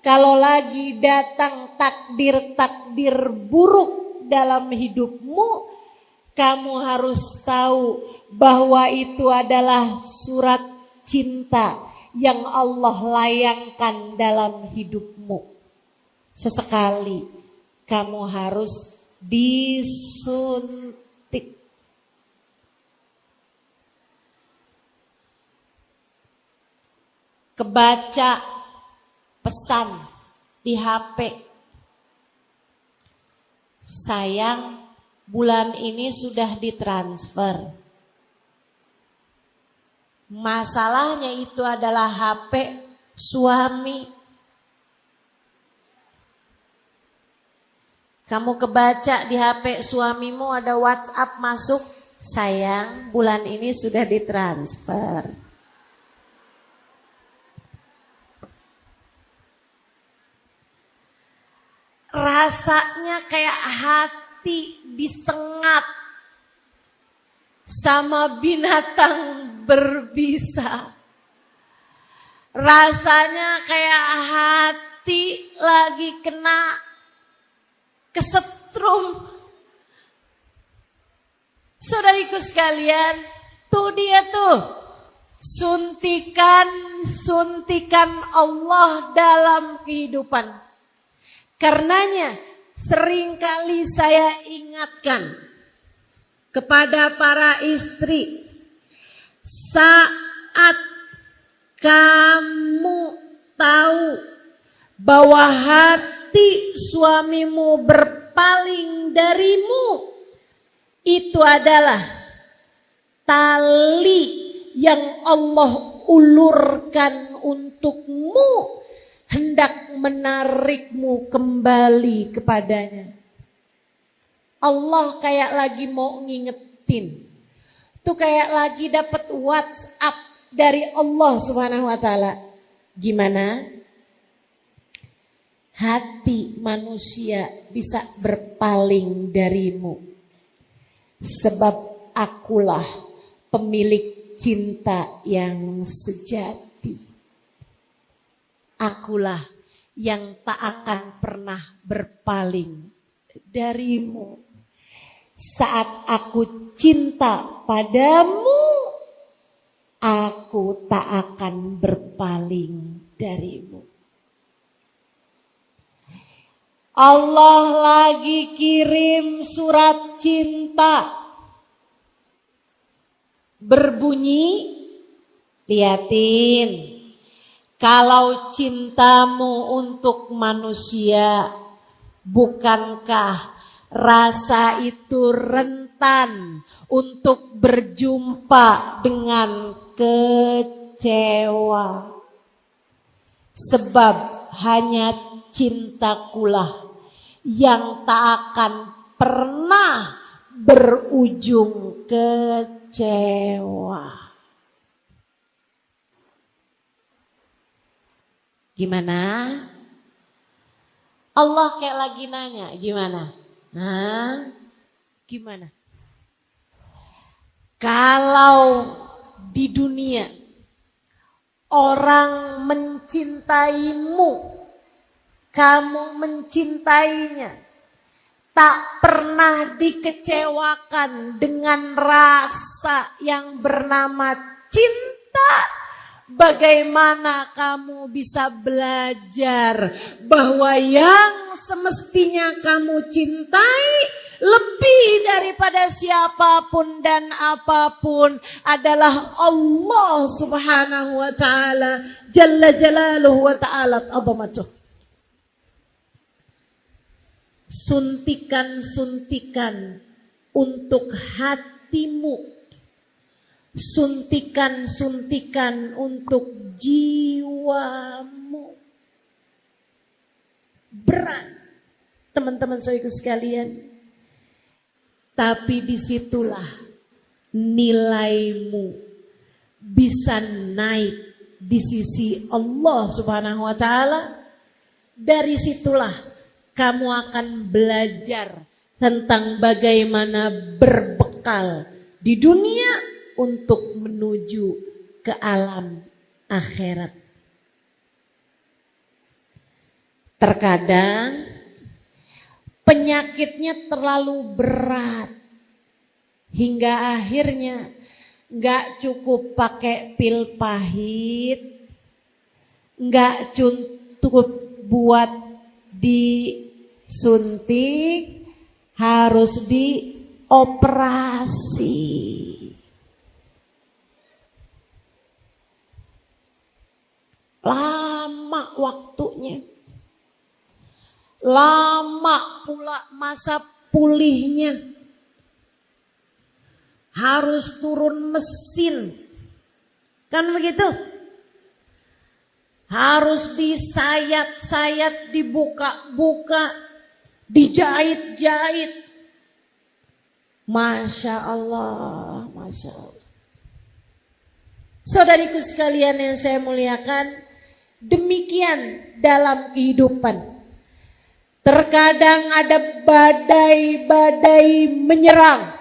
kalau lagi datang takdir-takdir buruk dalam hidupmu, kamu harus tahu bahwa itu adalah surat cinta yang Allah layangkan dalam hidupmu. Sesekali kamu harus disuntik. Kebaca pesan di HP. Sayang, bulan ini sudah ditransfer. Masalahnya itu adalah HP suami. Kamu kebaca di HP suamimu ada WhatsApp masuk, sayang, bulan ini sudah ditransfer. Rasanya kayak hati disengat sama binatang berbisa. Rasanya kayak hati lagi kena kesetrum. Saudariku sekalian, tuh dia tuh suntikan Allah dalam kehidupan. Karenanya seringkali saya ingatkan kepada para istri, saat kamu tahu bahwa hati suamimu berpaling darimu, itu adalah yang Allah ulurkan untukmu hendak menarikmu kembali kepadanya. Allah kayak lagi mau ngingetin. Tuh kayak lagi dapat WhatsApp dari Allah Subhanahu wa taala. Gimana? Hati manusia bisa berpaling darimu. Sebab akulah pemilik cinta yang sejati. Akulah yang tak akan pernah berpaling darimu. Saat aku cinta padamu, aku tak akan berpaling darimu. Allah lagi kirim surat cinta. Berbunyi, liatin. Kalau cintamu untuk manusia, bukankah rasa itu rentan untuk berjumpa dengan kecewa? Sebab hanya cintakulah yang tak akan pernah berujung kecewa. Gimana? Allah kayak lagi nanya, gimana? Gimana? Kalau di dunia orang mencintaimu, kamu mencintainya, tak pernah dikecewakan dengan rasa yang bernama cinta, bagaimana kamu bisa belajar bahwa yang semestinya kamu cintai lebih daripada siapapun dan apapun adalah Allah Subhanahu wa taala, Jalla Jalaluhu wa ta'ala azamatuh. Suntikan-suntikan untuk hatimu, suntikan-suntikan untuk jiwamu. Berat, teman-teman saudaraku sekalian. Tapi disitulah nilaimu bisa naik di sisi Allah Subhanahu wa ta'ala. Dari situlah kamu akan belajar tentang bagaimana berbekal di dunia untuk menuju ke alam akhirat. Terkadang penyakitnya terlalu berat hingga akhirnya gak cukup pakai pil pahit, gak cukup buat disuntik, harus dioperasi. Lama waktunya, lama pula masa pulihnya, harus turun mesin, kan begitu? Harus disayat-sayat, dibuka-buka, dijahit-jahit. Masya Allah, Masya Allah. Saudariku sekalian yang saya muliakan, demikian dalam kehidupan. Terkadang ada badai-badai menyerang.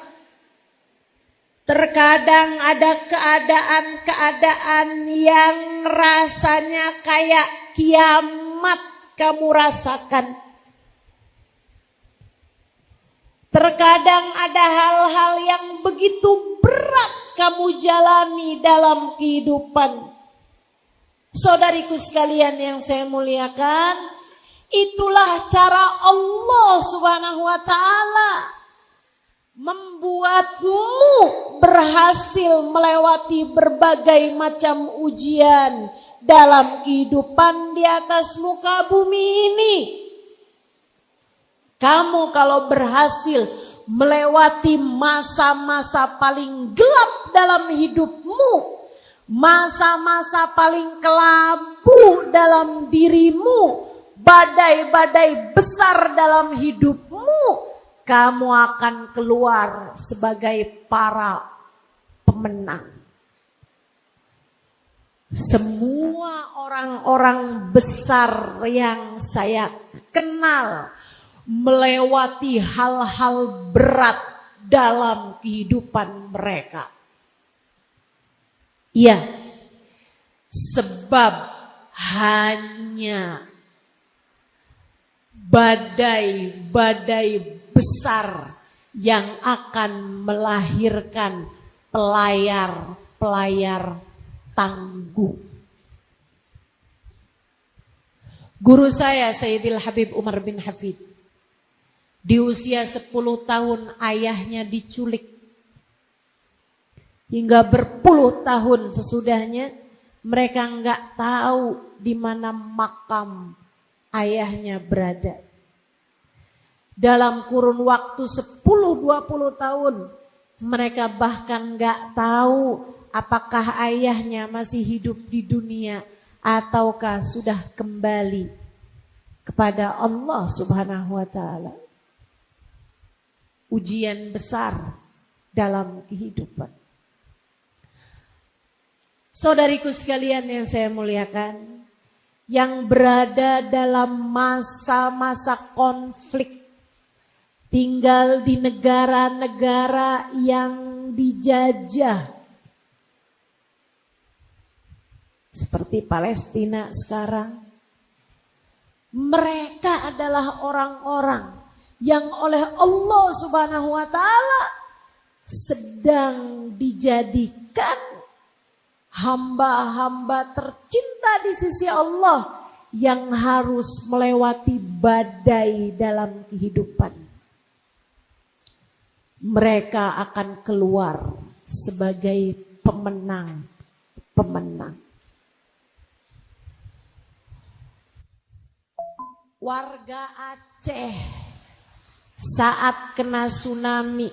Terkadang ada keadaan-keadaan yang rasanya kayak kiamat kamu rasakan. Terkadang ada hal-hal yang begitu berat kamu jalani dalam kehidupan. Saudariku sekalian yang saya muliakan, itulah cara Allah Subhanahu wa ta'ala membuatmu berhasil melewati berbagai macam ujian dalam kehidupan di atas muka bumi ini. Kamu kalau berhasil melewati masa-masa paling gelap dalam hidupmu, masa-masa paling kelabu dalam dirimu, badai-badai besar dalam hidupmu, kamu akan keluar sebagai para pemenang. Semua orang-orang besar yang saya kenal melewati hal-hal berat dalam kehidupan mereka. Ya, sebab hanya badai-badai besar yang akan melahirkan pelayar-pelayar tangguh. Guru saya Sayyidil Habib Umar bin Hafid, di usia 10 tahun ayahnya diculik. Hingga berpuluh tahun sesudahnya mereka nggak tahu di mana makam ayahnya berada. Dalam kurun waktu 10-20 tahun mereka bahkan nggak tahu apakah ayahnya masih hidup di dunia ataukah sudah kembali kepada Allah Subhanahu wa taala. Ujian besar dalam kehidupan. Saudariku sekalian yang saya muliakan, yang berada dalam masa-masa konflik, tinggal di negara-negara yang dijajah, seperti Palestina sekarang. Mereka adalah orang-orang yang oleh Allah Subhanahu wa taala sedang dijadikan hamba-hamba tercinta di sisi Allah yang harus melewati badai dalam kehidupan. Mereka akan keluar sebagai pemenang-pemenang. Warga Aceh saat kena tsunami,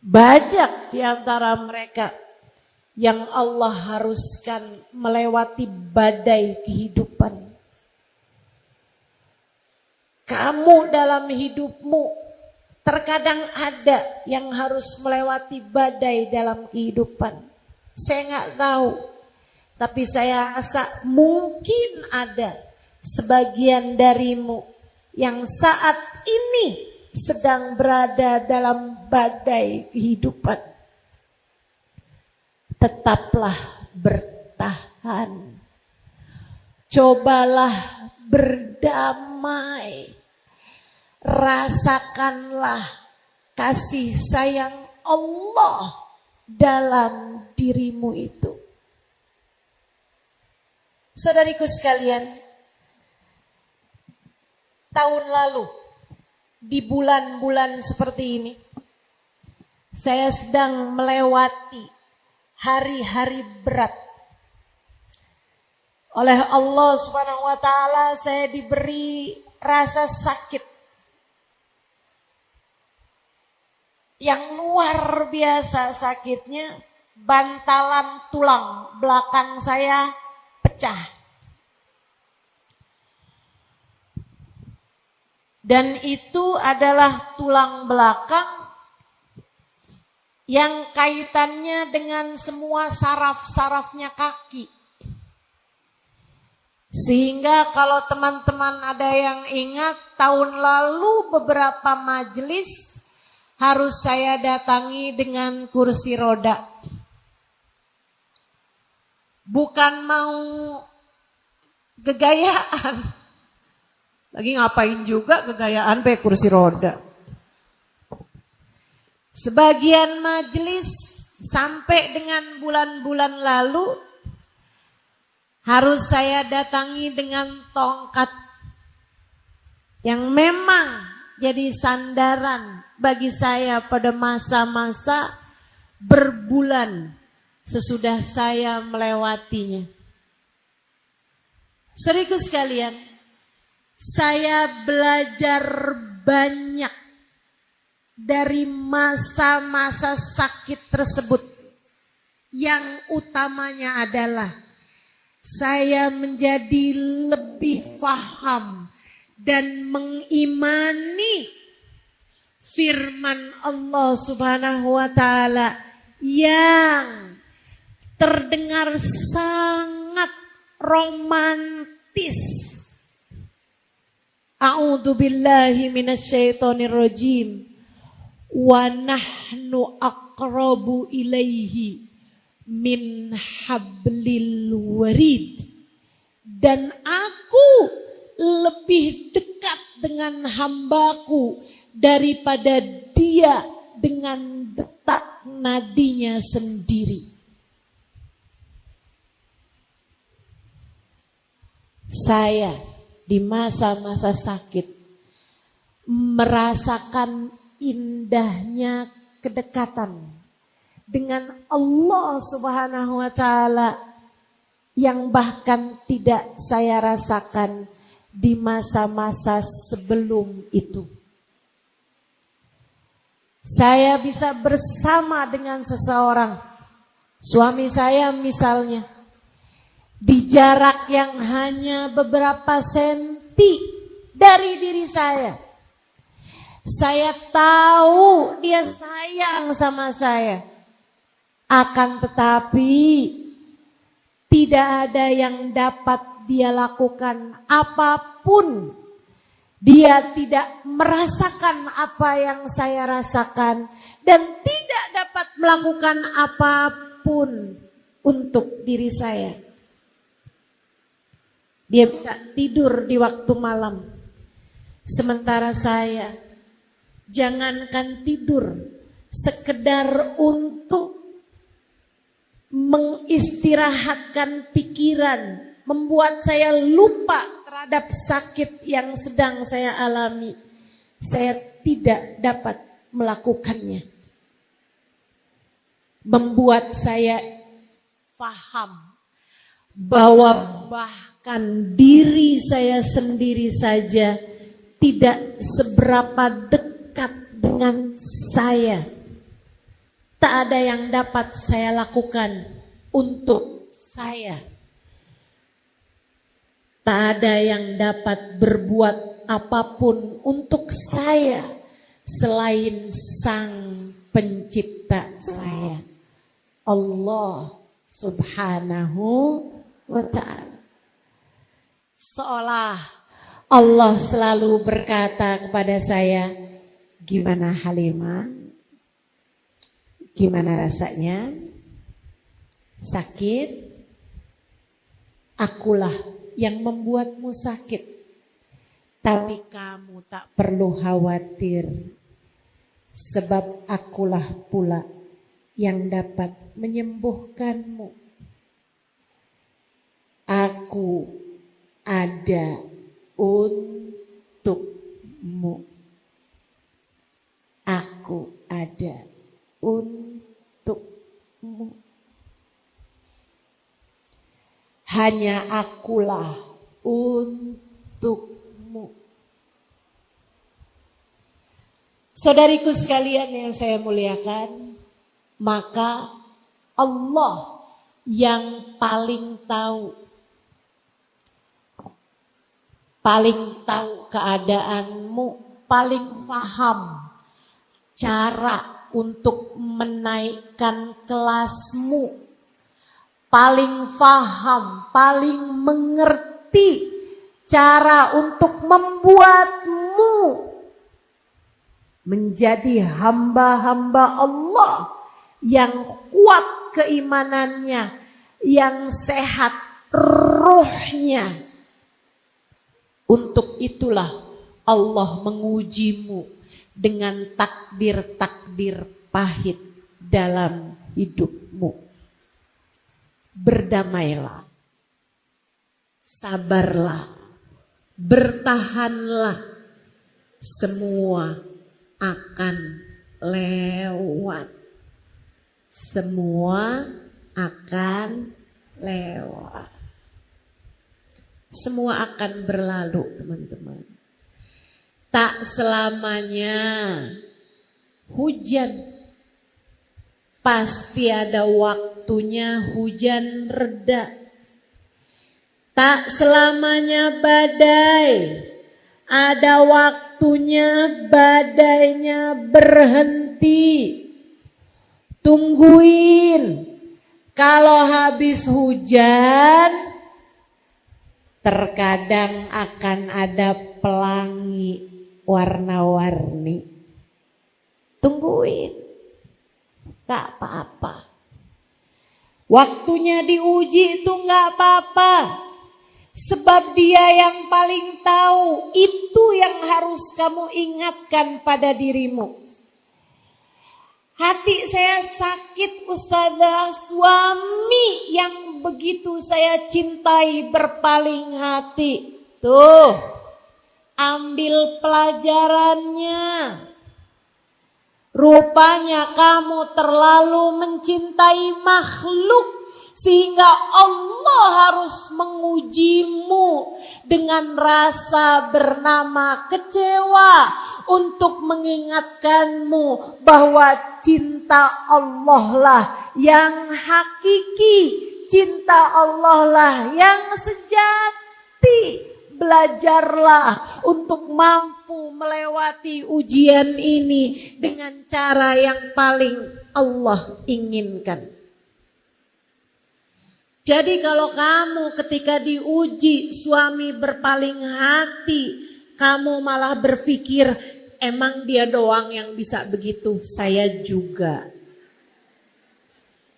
banyak di antara mereka yang Allah haruskan melewati badai kehidupan. Kamu dalam hidupmu terkadang ada yang harus melewati badai dalam kehidupan. Saya nggak tahu, tapi saya rasa mungkin ada sebagian darimu yang saat ini sedang berada dalam badai kehidupan. Tetaplah bertahan. Cobalah berdamai. Rasakanlah kasih sayang Allah dalam dirimu itu. Saudariku sekalian, tahun lalu di bulan-bulan seperti ini saya sedang melewati hari-hari berat. Oleh Allah Subhanahu wa taala saya diberi rasa sakit yang luar biasa sakitnya. Bantalan tulang belakang saya pecah. Dan itu adalah tulang belakang yang kaitannya dengan semua saraf-sarafnya kaki. Sehingga kalau teman-teman ada yang ingat, tahun lalu beberapa majelis harus saya datangi dengan kursi roda. Bukan mau gegayaan. Lagi ngapain juga gegayaan pakai kursi roda. Sebagian majelis sampai dengan bulan-bulan lalu harus saya datangi dengan tongkat yang memang jadi sandaran bagi saya pada masa-masa berbulan sesudah saya melewatinya. Saudaraku sekalian, saya belajar banyak dari masa-masa sakit tersebut. yang utamanya adalah saya menjadi lebih faham dan mengimani firman Allah Subhanahu wa taala yang terdengar sangat romantis. A'udzu billahi minasyaitonir rajim. Wa nahnu aqrabu ilaihi min hablil warid. Dan aku lebih dekat dengan hambaku daripada dia dengan detak nadinya sendiri. Saya di masa-masa sakit merasakan indahnya kedekatan dengan Allah Subhanahu wa taala yang bahkan tidak saya rasakan di masa-masa sebelum itu. Saya bisa bersama dengan seseorang, suami saya misalnya, di jarak yang hanya beberapa senti dari diri saya. Saya tahu dia sayang sama saya. Akan tetapi tidak ada yang dapat dia lakukan apapun. Dia tidak merasakan apa yang saya rasakan dan tidak dapat melakukan apapun untuk diri saya. Dia bisa tidur di waktu malam. Sementara saya, jangankan tidur, sekedar untuk mengistirahatkan pikiran, membuat saya lupa terhadap sakit yang sedang saya alami. Saya tidak dapat melakukannya. Membuat saya paham bahwa bahkan diri saya sendiri saja tidak seberapa dekat dengan saya. Tak ada yang dapat saya lakukan untuk saya. Tak ada yang dapat berbuat apapun untuk saya selain Sang Pencipta saya, Allah Subhanahu wa ta'ala. Seolah Allah selalu berkata kepada saya, gimana Halimah? Gimana rasanya? Sakit? Akulah yang membuatmu sakit. Tapi kamu tak perlu khawatir. Sebab akulah pula yang dapat menyembuhkanmu. Aku ada untukmu. Aku ada untukmu. Hanya akulah untukmu. Saudariku sekalian yang saya muliakan, maka Allah yang paling tahu keadaanmu, paling paham cara untuk menaikkan kelasmu, paling paham, paling mengerti cara untuk membuatmu menjadi hamba-hamba Allah yang kuat keimanannya, yang sehat ruhnya. Untuk itulah Allah mengujimu dengan takdir-takdir pahit dalam hidupmu. Berdamailah, sabarlah, bertahanlah, semua akan lewat. Semua akan lewat. Semua akan berlalu, teman-teman. Tak selamanya hujan pasti ada waktunya hujan reda. Tak selamanya badai, ada waktunya badainya berhenti. Tungguin, kalau habis hujan terkadang akan ada pelangi warna-warni. Tungguin, gak apa-apa. Waktunya diuji itu gak apa-apa. Sebab dia yang paling tahu, itu yang harus kamu ingatkan pada dirimu. Hati saya sakit Ustazah, suami yang begitu saya cintai berpaling hati. Tuh, ambil pelajarannya. Rupanya kamu terlalu mencintai makhluk sehingga Allah harus mengujimu dengan rasa bernama kecewa untuk mengingatkanmu bahwa cinta Allah lah yang hakiki, cinta Allah lah yang sejati. Belajarlah untuk mampu melewati ujian ini dengan cara yang paling Allah inginkan. Jadi kalau kamu ketika diuji suami berpaling hati, kamu malah berpikir emang dia doang yang bisa begitu, saya juga.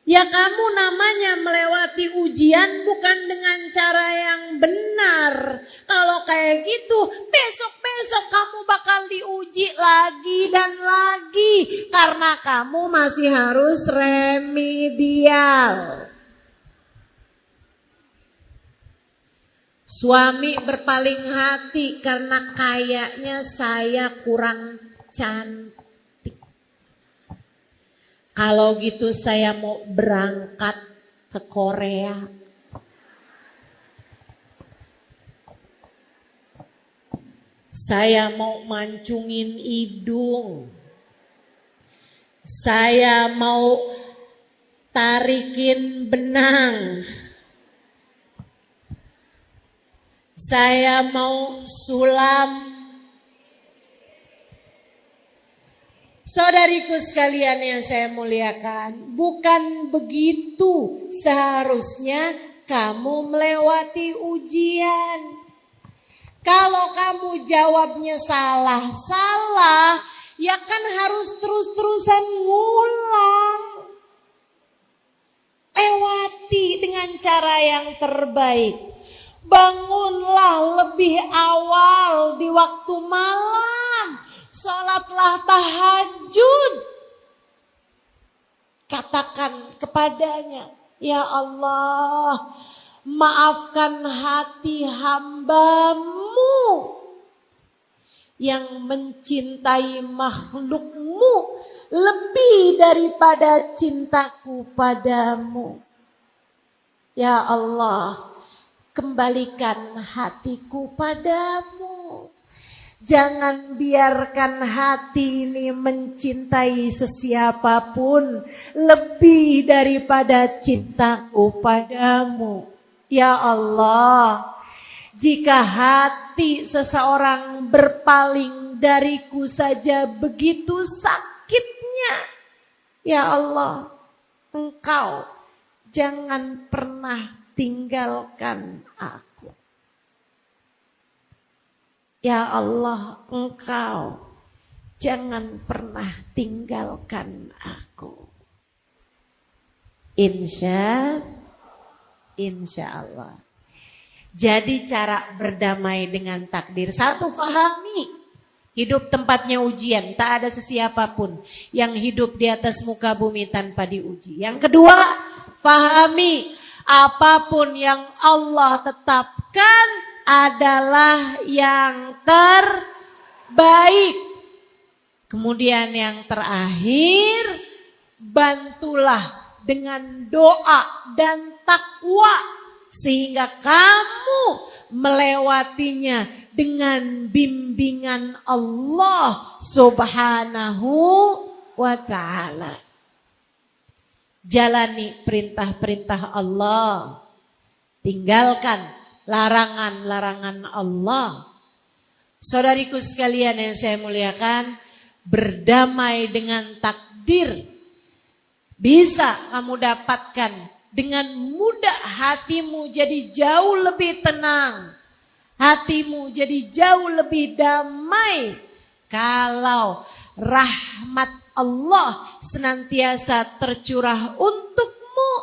Ya kamu namanya melewati ujian bukan dengan cara yang benar. Kalau kayak gitu besok-besok kamu bakal diuji lagi dan lagi. Karena kamu masih harus remedial. Suami berpaling hati karena kayaknya saya kurang cantik. Kalau gitu saya mau berangkat ke Korea. Saya mau mancungin hidung. Saya mau tarikin benang. Saya mau sulam. Saudariku sekalian yang saya muliakan, bukan begitu seharusnya kamu melewati ujian. Kalau kamu jawabnya salah, ya kan harus terus-terusan ngulang. Lewati dengan cara yang terbaik. Bangunlah lebih awal di waktu malam. Sholatlah tahajud. Katakan kepadanya, ya Allah, maafkan hati hambamu yang mencintai makhlukmu lebih daripada cintaku padamu. Ya Allah, kembalikan hatiku padamu. Jangan biarkan hati ini mencintai sesiapapun lebih daripada cintaku padamu. Ya Allah, jika hati seseorang berpaling dariku saja begitu sakitnya, ya Allah, Engkau jangan pernah tinggalkan aku. Ya Allah, Engkau jangan pernah tinggalkan aku. Insya Allah. Jadi cara berdamai dengan takdir. Satu, pahami hidup tempatnya ujian. Tak ada sesiapapun yang hidup di atas muka bumi tanpa diuji. Yang kedua, pahami apapun yang Allah tetapkan adalah yang terbaik. Kemudian yang terakhir, bantulah dengan doa dan takwa sehingga kamu melewatinya dengan bimbingan Allah Subhanahu wa ta'ala. jalani perintah-perintah Allah, tinggalkan larangan-larangan Allah. Saudariku sekalian yang saya muliakan, berdamai dengan takdir bisa kamu dapatkan dengan mudah. Hatimu jadi jauh lebih tenang, hatimu jadi jauh lebih damai kalau rahmat Allah senantiasa tercurah untukmu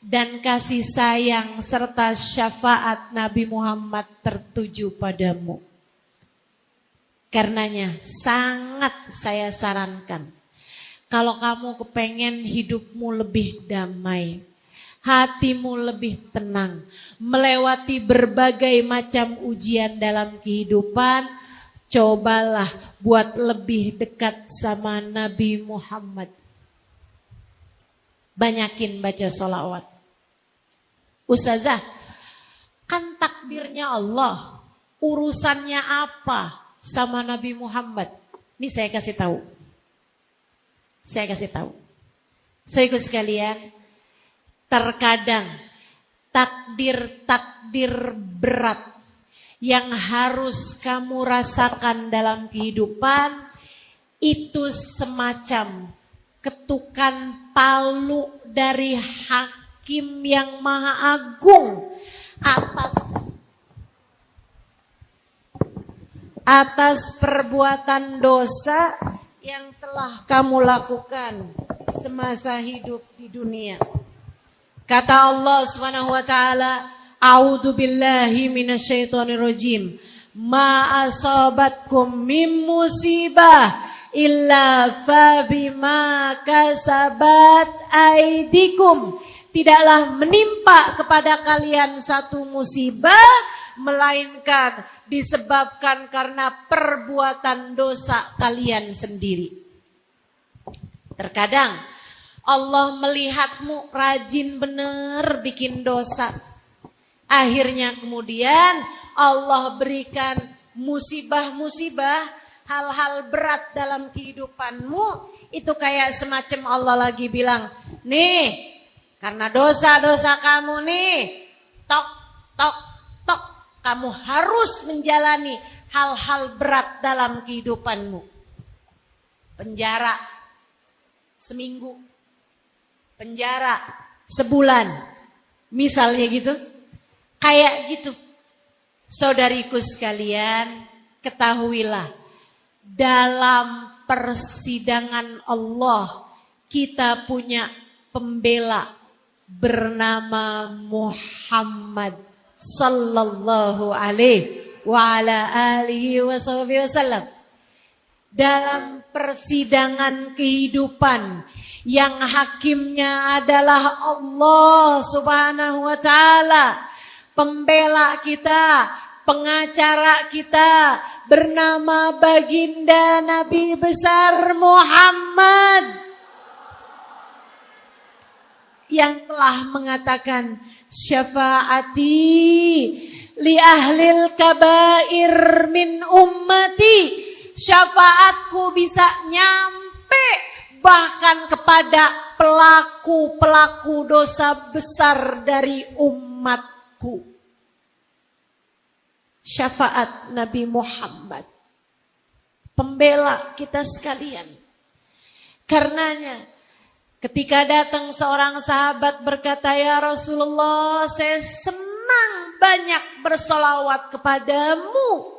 dan kasih sayang serta syafaat Nabi Muhammad tertuju padamu. Karenanya sangat saya sarankan, kalau kamu kepengen hidupmu lebih damai, hatimu lebih tenang, melewati berbagai macam ujian dalam kehidupan, cobalah buat lebih dekat sama Nabi Muhammad. Banyakin baca sholawat. Ustazah, kan takdirnya Allah, urusannya apa sama Nabi Muhammad? Ini saya kasih tahu. Saudaraku sekalian, terkadang takdir-takdir berat yang harus kamu rasakan dalam kehidupan itu semacam ketukan palu dari Hakim yang Maha Agung atas perbuatan dosa yang telah kamu lakukan semasa hidup di dunia. Kata Allah Subhanahu wa taala, a'udzu billahi minasyaitonir rajim. Ma asabatkum min musibah illa fa bima kasabat aidikum. Tidaklah menimpa kepada kalian satu musibah melainkan disebabkan karena perbuatan dosa kalian sendiri. Terkadang Allah melihatmu rajin bener bikin dosa. Akhirnya kemudian Allah berikan musibah-musibah, hal-hal berat dalam kehidupanmu. Itu kayak semacam Allah lagi bilang, nih karena dosa-dosa kamu nih, tok, kamu harus menjalani hal-hal berat dalam kehidupanmu. Penjara seminggu, penjara sebulan, misalnya gitu. Kayak gitu. Saudariku sekalian, ketahuilah, dalam persidangan Allah kita punya pembela bernama Muhammad sallallahu alaihi wa ala alihi wasallam. Dalam persidangan kehidupan yang hakimnya adalah Allah Subhanahu wa taala, pembela kita, pengacara kita bernama baginda Nabi besar Muhammad yang telah mengatakan, syafaati li ahlil kabair min ummati. Syafaatku bisa nyampe bahkan kepada pelaku-pelaku dosa besar dari umatku. Syafaat Nabi Muhammad, pembela kita sekalian. Karenanya ketika datang seorang sahabat berkata, ya Rasulullah, saya senang banyak bersolawat kepadamu.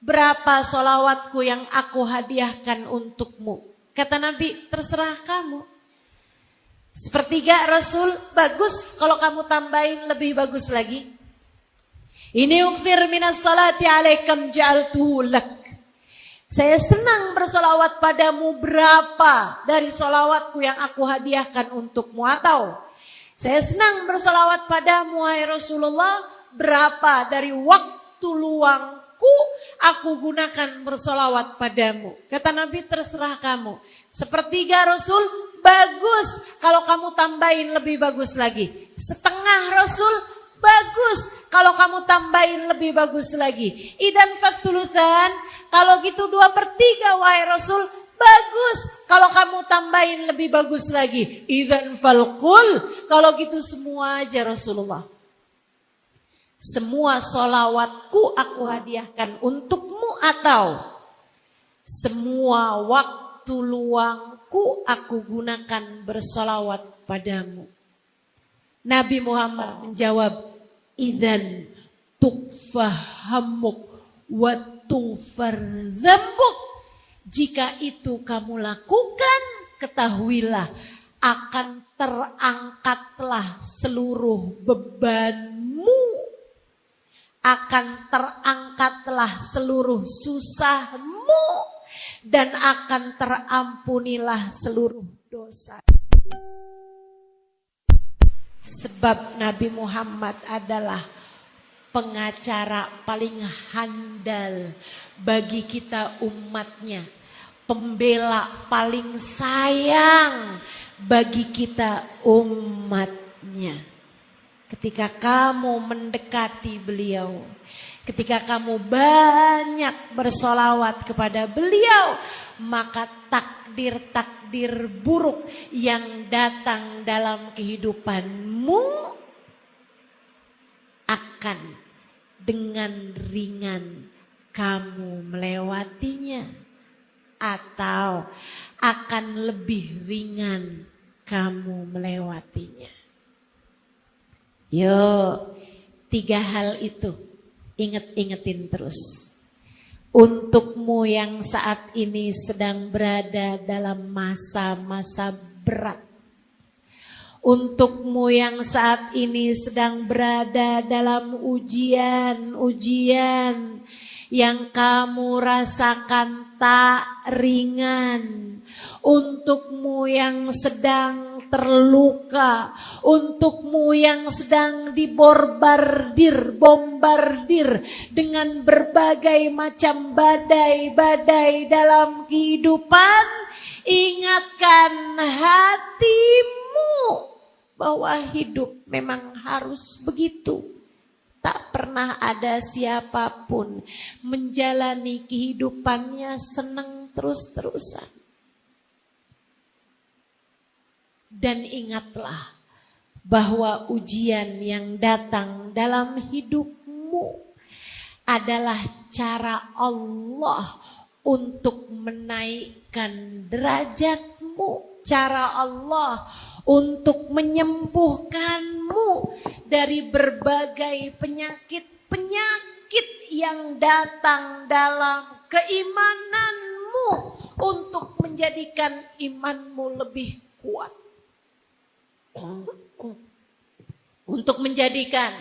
Berapa solawatku yang aku hadiahkan untukmu? Kata Nabi, terserah kamu. Sepertiga Rasul, bagus kalau kamu tambahin lebih bagus lagi. Ini ukfir minas salati alaikam ja'altuhu lak. Saya senang bersolawat padamu, berapa dari solawatku yang aku hadiahkan untukmu. Atau saya senang bersolawat padamu, hai Rasulullah, berapa dari waktu luangku aku gunakan bersolawat padamu. Kata Nabi, terserah kamu. Sepertiga Rasul, bagus kalau kamu tambahin lebih bagus lagi. Setengah Rasul, bagus kalau kamu tambahin lebih bagus lagi. Idan fathuluthan, kalau gitu 2/3 wahai Rasul, Bagus. Kalau kamu tambahin lebih bagus lagi. Idzan falqul. Kalau gitu semua aja Rasulullah. Semua sholawatku aku hadiahkan untukmu, atau semua waktu luangku aku gunakan bersolawat padamu. Nabi Muhammad menjawab, idzan tukfahamuk wa tufar dzambuk. Jika itu kamu lakukan, ketahuilah akan terangkatlah seluruh bebanmu. Akan terangkatlah seluruh susahmu. Dan akan terampunilah seluruh dosa. Sebab Nabi Muhammad adalah pengacara paling handal bagi kita umatnya. Pembela paling sayang bagi kita umatnya. Ketika kamu mendekati beliau, ketika kamu banyak bersolawat kepada beliau, maka takdir-takdir buruk yang datang dalam kehidupanmu akan dengan ringan kamu melewatinya, atau akan lebih ringan kamu melewatinya. Yuk, 3 hal itu ingetin terus. Untukmu yang saat ini sedang berada dalam masa-masa berat. Untukmu yang saat ini sedang berada dalam ujian-ujian yang kamu rasakan tak ringan. Untukmu yang sedang terluka, untukmu yang sedang bombardir dengan berbagai macam badai-badai dalam kehidupan, ingatkan hatimu bahwa hidup memang harus begitu. Tak pernah ada siapapun menjalani kehidupannya senang terus-terusan. Dan ingatlah bahwa ujian yang datang dalam hidupmu adalah cara Allah untuk menaikkan derajatmu. Cara Allah untuk menyembuhkanmu dari berbagai penyakit yang datang dalam keimananmu, untuk menjadikan imanmu lebih kuat, untuk menjadikan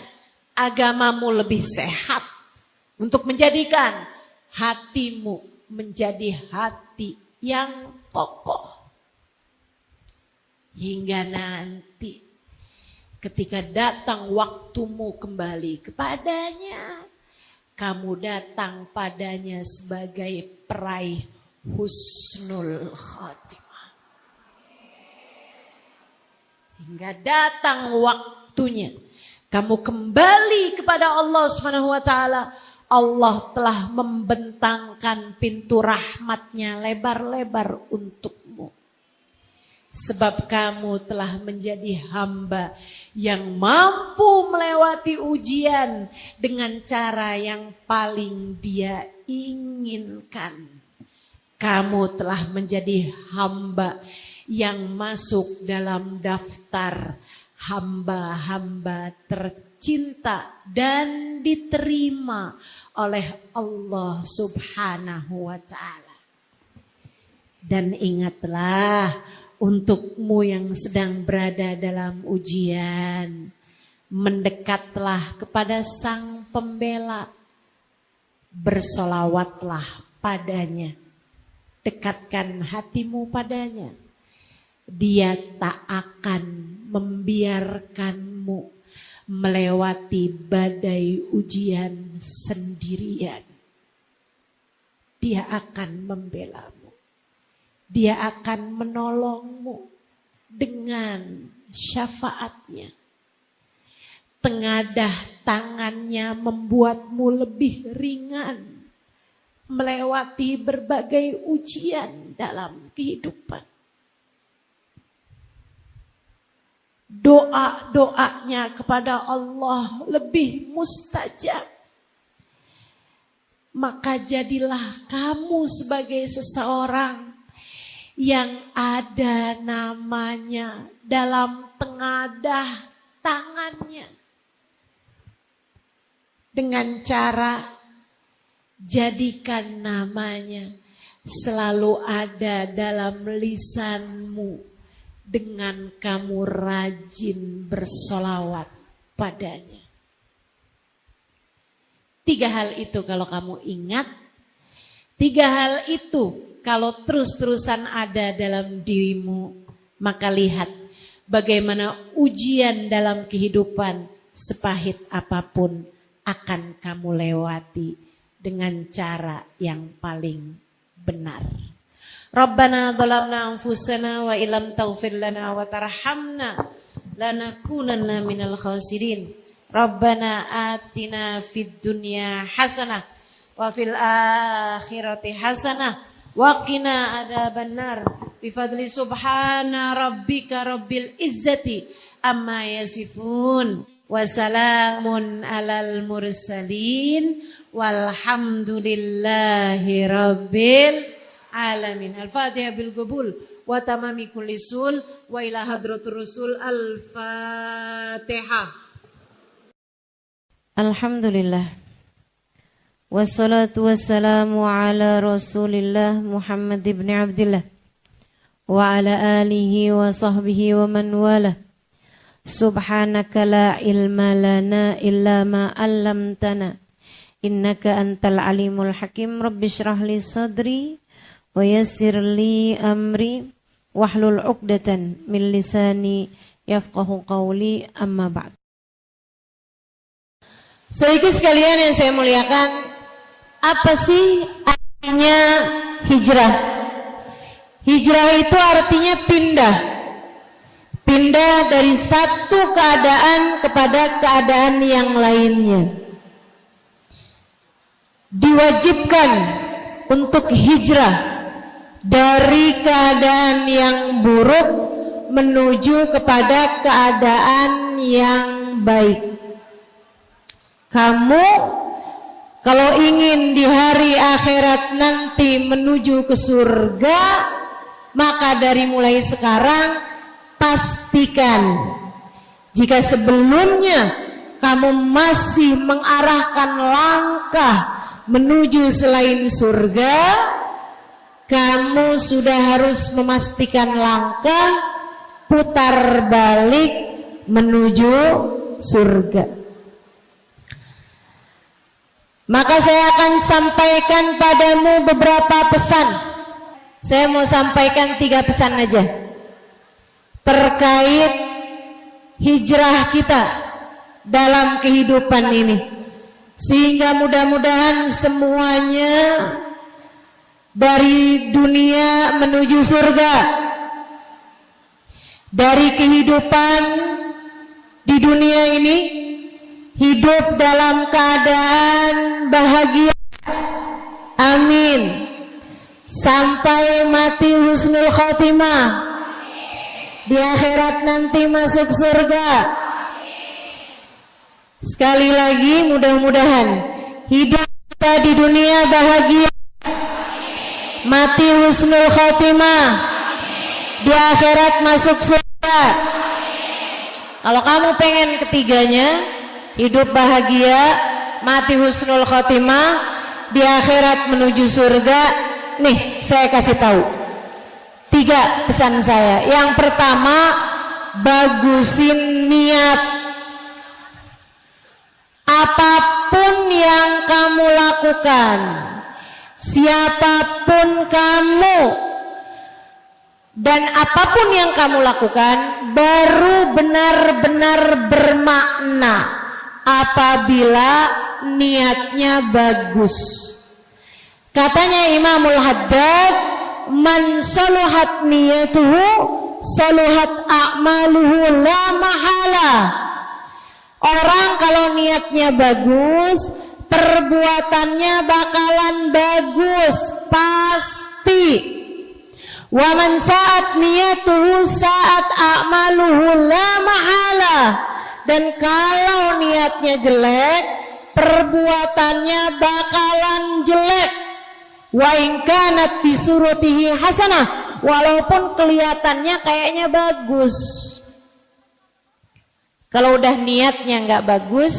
agamamu lebih sehat, untuk menjadikan hatimu menjadi hati yang kokoh. Hingga nanti ketika datang waktumu kembali kepadanya, kamu datang padanya sebagai peraih husnul khatimah. Hingga datang waktunya kamu kembali kepada Allah Subhanahu wa taala. Allah telah membentangkan pintu rahmatnya lebar-lebar untukmu. Sebab kamu telah menjadi hamba yang mampu melewati ujian dengan cara yang paling dia inginkan. Kamu telah menjadi hamba yang masuk dalam daftar hamba-hamba tercinta dan diterima oleh Allah Subhanahu wa ta'ala. Dan ingatlah, untukmu yang sedang berada dalam ujian, mendekatlah kepada Sang Pembela, bersolawatlah padanya, dekatkan hatimu padanya. Dia tak akan membiarkanmu melewati badai ujian sendirian. Dia akan membelamu. Dia akan menolongmu dengan syafaatnya. Tengadah tangannya membuatmu lebih ringan. melewati berbagai ujian dalam kehidupan. Doa-doanya kepada Allah lebih mustajab. Maka jadilah kamu sebagai seseorang yang ada namanya dalam tengadah tangannya. Dengan cara jadikan namanya selalu ada dalam lisanmu. Dengan kamu rajin bersolawat padanya. 3 hal itu kalau kamu ingat. 3 hal itu kalau terus-terusan ada dalam dirimu. Maka lihat bagaimana ujian dalam kehidupan sepahit apapun akan kamu lewati dengan cara yang paling benar. Rabbana zalamna anfusana wa illam taghfir lana wa tarhamna lanakunanna minal khasirin. Rabbana atina fid dunya hasanah wa fil akhirati hasanah wa qina adzabannar. Bi fadli subhana rabbika rabbil izzati amma yasifun wa salamun alal mursalin walhamdulillahi rabbil alamin. Al-Fatihah bil qabul wa tamami kulli sul wa ila hadratur rasul. Al-Fatihah. Alhamdulillah. Wassalatu wassalamu ala Rasulillah Muhammad ibn Abdillah wa ala alihi wa sahbihi wa man wala. Subhanaka la ilma lana illa ma 'allamtana innaka antal alimul hakim. Rabbi shrah li sadri wa yassir li amri wahlul 'uqdatan min lisani yafqahu qawli, amma ba'd. Saudaraku sekalian yang saya muliakan, apa sih artinya hijrah? Hijrah itu artinya pindah. Pindah dari satu keadaan kepada keadaan yang lainnya. Diwajibkan untuk hijrah dari keadaan yang buruk menuju kepada keadaan yang baik. Kamu kalau ingin di hari akhirat nanti menuju ke surga, maka dari mulai sekarang pastikan jika sebelumnya kamu masih mengarahkan langkah menuju selain surga, kamu sudah harus memastikan langkah putar balik menuju surga. Maka saya akan sampaikan padamu beberapa pesan. Saya mau sampaikan 3 pesan aja terkait hijrah kita dalam kehidupan ini, sehingga mudah-mudahan semuanya dari dunia menuju surga, dari kehidupan di dunia ini hidup dalam keadaan bahagia, amin, sampai mati husnul khotimah, di akhirat nanti masuk surga. Sekali lagi mudah-mudahan hidup kita di dunia bahagia, mati husnul khotimah, di akhirat masuk surga. Kalau kamu pengen ketiganya, hidup bahagia, mati husnul khotimah, di akhirat menuju surga, nih saya kasih tahu 3 pesan saya. Yang pertama, bagusin niat. Apapun yang kamu lakukan, siapapun kamu, dan apapun yang kamu lakukan baru benar-benar bermakna apabila niatnya bagus. Katanya Imamul Haddad, man saluhat niyatuhu saluhat a'maluhu la mahala. Orang kalau niatnya bagus, perbuatannya bakalan bagus, pasti. Wa man sa'at niyatuhu sa'at a'maluhu la mahala. Dan kalau niatnya jelek, perbuatannya bakalan jelek. Wa in kanat fi suratihi hasanah, walaupun kelihatannya kayaknya bagus. Kalau udah niatnya nggak bagus,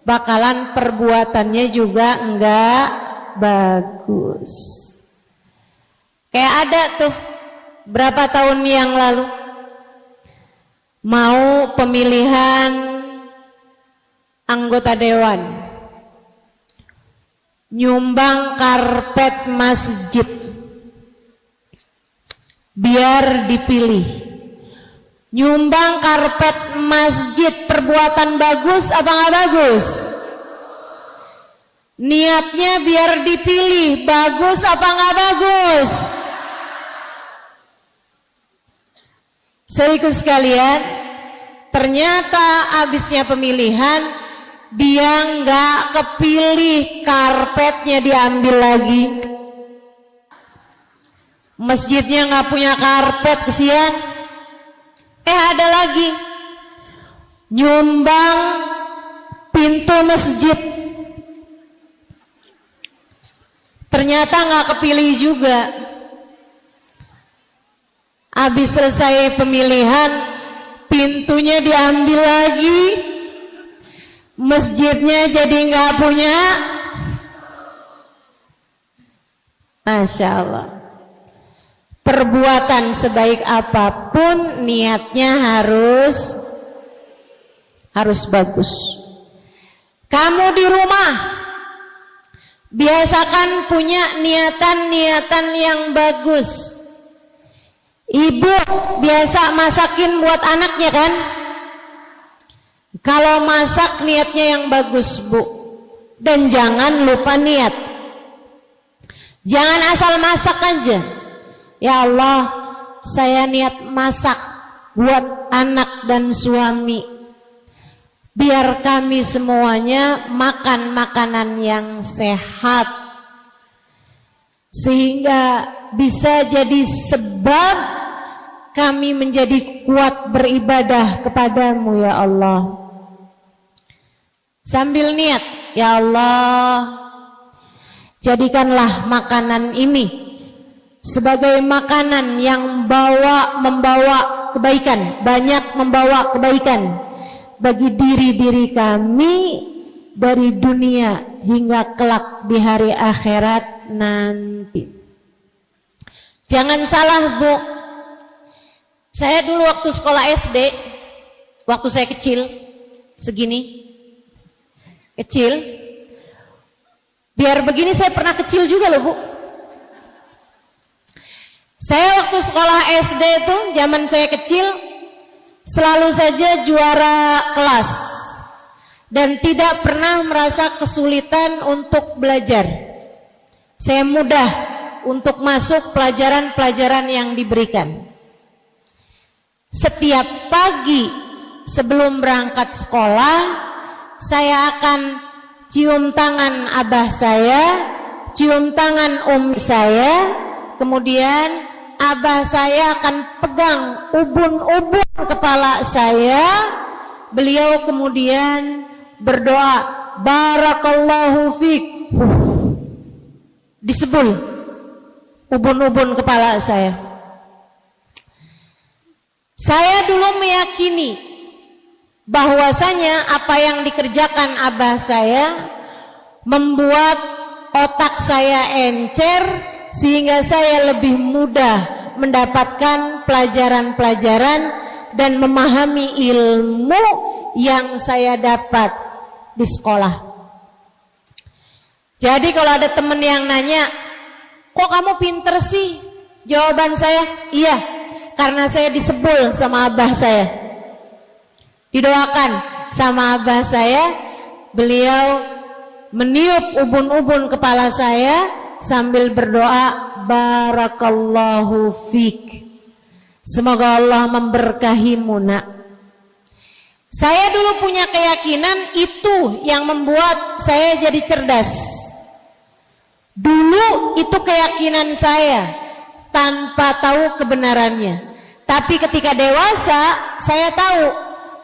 bakalan perbuatannya juga nggak bagus. Kayak ada tuh berapa tahun yang lalu mau pemilihan anggota dewan, nyumbang karpet masjid biar dipilih. Nyumbang karpet masjid perbuatan bagus apa nggak bagus? Niatnya biar dipilih, bagus apa nggak bagus? Saudaraku sekalian, ternyata abisnya pemilihan dia nggak kepilih, karpetnya diambil lagi. Masjidnya nggak punya karpet, kesian. Ada lagi nyumbang pintu masjid, ternyata nggak kepilih juga. Habis selesai pemilihan, pintunya diambil lagi, masjidnya jadi nggak punya. Masya Allah. Perbuatan sebaik apapun, niatnya harus bagus. Kamu di rumah biasakan punya niatan-niatan yang bagus. Ibu biasa masakin buat anaknya kan? Kalau masak niatnya yang bagus, Bu. Dan jangan lupa niat. Jangan asal masak aja. Ya Allah, saya niat masak buat anak dan suami, biar kami semuanya makan makanan yang sehat, sehingga bisa jadi sebab kami menjadi kuat beribadah kepadamu ya Allah. Sambil niat, ya Allah, jadikanlah makanan ini sebagai makanan yang membawa kebaikan, banyak membawa kebaikan bagi diri-diri kami dari dunia hingga kelak di hari akhirat nanti. Jangan salah, Bu. Saya dulu waktu sekolah SD, waktu saya kecil, segini, kecil, biar begini saya pernah kecil juga loh, Bu. Saya waktu sekolah SD itu, zaman saya kecil, selalu saja juara kelas dan tidak pernah merasa kesulitan untuk belajar. Saya mudah untuk masuk pelajaran-pelajaran yang diberikan. Setiap pagi sebelum berangkat sekolah, saya akan cium tangan abah saya, cium tangan umi saya, kemudian abah saya akan pegang ubun-ubun kepala saya. Beliau kemudian berdoa, barakallahu fiik. Disebul ubun-ubun kepala saya. Saya dulu meyakini bahwasanya apa yang dikerjakan abah saya membuat otak saya encer, sehingga saya lebih mudah mendapatkan pelajaran-pelajaran dan memahami ilmu yang saya dapat di sekolah. Jadi kalau ada teman yang nanya, kok kamu pinter sih? Jawaban saya, iya, karena saya disebul sama abah saya. Didoakan sama abah saya, beliau meniup ubun-ubun kepala saya sambil berdoa, barakallahu fiik. Semoga Allah memberkahimu, nak. Saya dulu punya keyakinan itu yang membuat saya jadi cerdas. Dulu itu keyakinan saya tanpa tahu kebenarannya. Tapi ketika dewasa saya tahu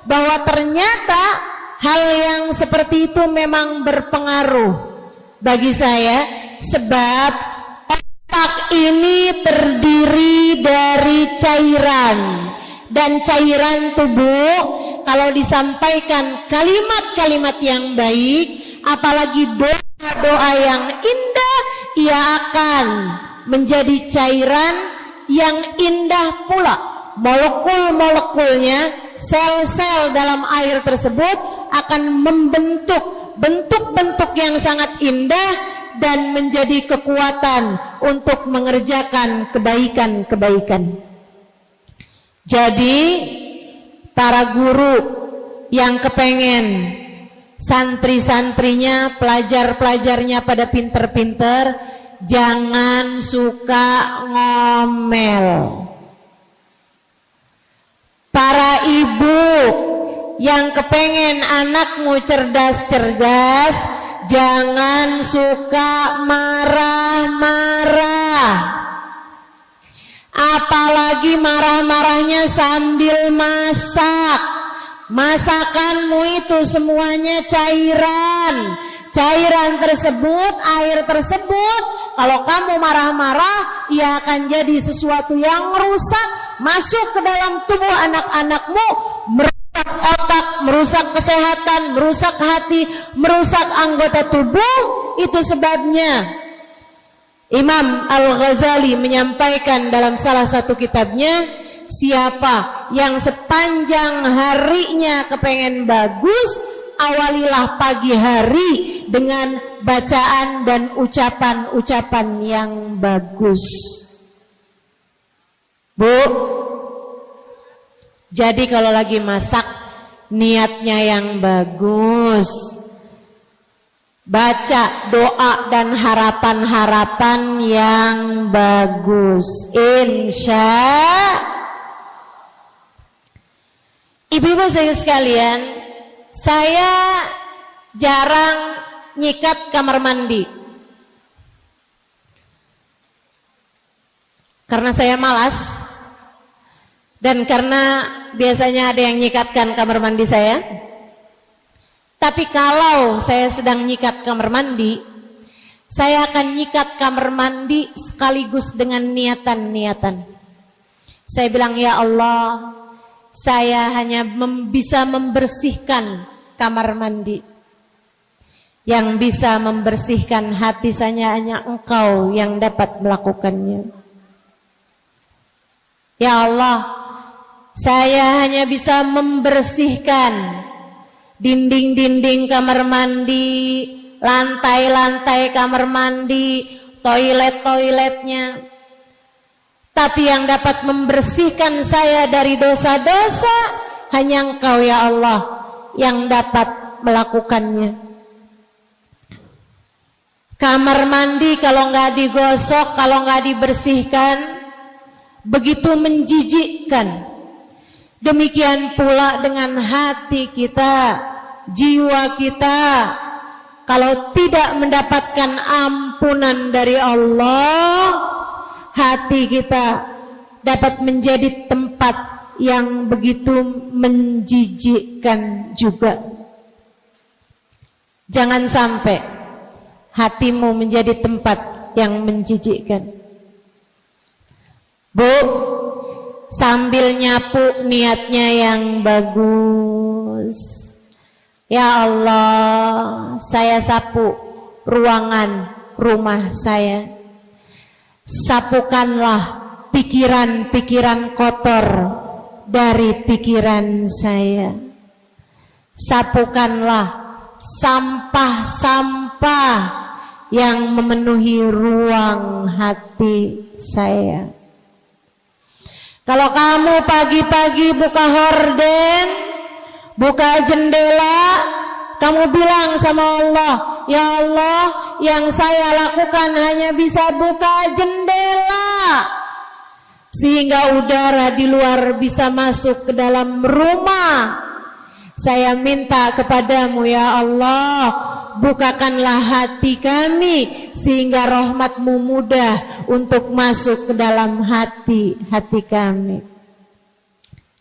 bahwa ternyata hal yang seperti itu memang berpengaruh bagi saya, sebab otak ini terdiri dari cairan, dan cairan tubuh kalau disampaikan kalimat-kalimat yang baik, apalagi doa-doa yang indah, ia akan menjadi cairan yang indah pula. Molekul-molekulnya, sel-sel dalam air tersebut akan membentuk bentuk-bentuk yang sangat indah dan menjadi kekuatan untuk mengerjakan kebaikan-kebaikan. Jadi para guru yang kepengen santri-santrinya, pelajar-pelajarnya pada pinter-pinter, jangan suka ngomel. Para ibu yang kepengen anakmu cerdas-cerdas, jangan suka marah-marah. Apalagi marah-marahnya sambil masak. Masakanmu itu semuanya cairan. Cairan tersebut, air tersebut, kalau kamu marah-marah, ia akan jadi sesuatu yang rusak, masuk ke dalam tubuh anak-anakmu, merusak otak, merusak kesehatan, merusak hati, merusak anggota tubuh. Itu sebabnya Imam Al-Ghazali menyampaikan dalam salah satu kitabnya, siapa yang sepanjang harinya kepengen bagus, awalilah pagi hari dengan bacaan dan ucapan-ucapan yang bagus. Bu, jadi kalau lagi masak, niatnya yang bagus, baca doa dan harapan-harapan yang bagus, insya. Ibu-ibu sekalian, saya jarang nyikat kamar mandi karena saya malas, dan karena biasanya ada yang nyikatkan kamar mandi saya. Tapi kalau saya sedang nyikat kamar mandi, saya akan nyikat kamar mandi sekaligus dengan niatan-niatan. Saya bilang, ya Allah, saya hanya bisa membersihkan kamar mandi. Yang bisa membersihkan hati saya hanya Engkau yang dapat melakukannya. Ya Allah, saya hanya bisa membersihkan dinding-dinding kamar mandi, lantai-lantai kamar mandi, toilet-toiletnya. Tapi yang dapat membersihkan saya dari dosa-dosa hanya Engkau ya Allah yang dapat melakukannya. Kamar mandi kalau nggak digosok, kalau nggak dibersihkan, begitu menjijikkan. Demikian pula dengan hati kita, jiwa kita, kalau tidak mendapatkan ampunan dari Allah, hati kita dapat menjadi tempat yang begitu menjijikkan juga. Jangan sampai hatimu menjadi tempat yang menjijikkan. Bu, sambil nyapu niatnya yang bagus. Ya Allah, saya sapu ruangan rumah saya. Sapukanlah pikiran-pikiran kotor dari pikiran saya. Sapukanlah sampah-sampah yang memenuhi ruang hati saya. Kalau kamu pagi-pagi buka horden, buka jendela, kamu bilang sama Allah, ya Allah, yang saya lakukan hanya bisa buka jendela, sehingga udara di luar bisa masuk ke dalam rumah, Saya minta kepadamu ya Allah, bukakanlah hati kami sehingga rahmat-Mu mudah untuk masuk ke dalam hati kami.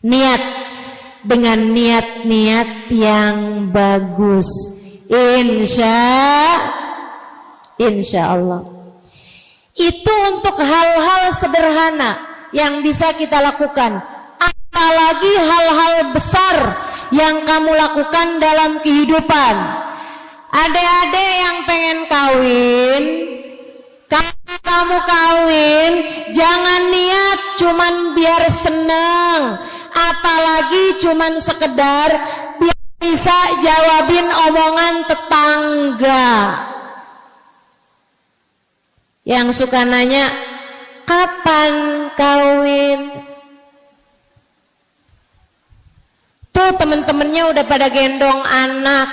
Niat dengan niat-niat yang bagus. Insya Allah. Itu untuk hal-hal sederhana yang bisa kita lakukan. Apalagi hal-hal besar yang kamu lakukan dalam kehidupan. Adik-adik yang pengen kawin, kalau kamu kawin, jangan niat cuman biar seneng, apalagi cuman sekedar biar bisa jawabin omongan tetangga yang suka nanya, kapan kawin? Tuh temen-temennya udah pada gendong anak.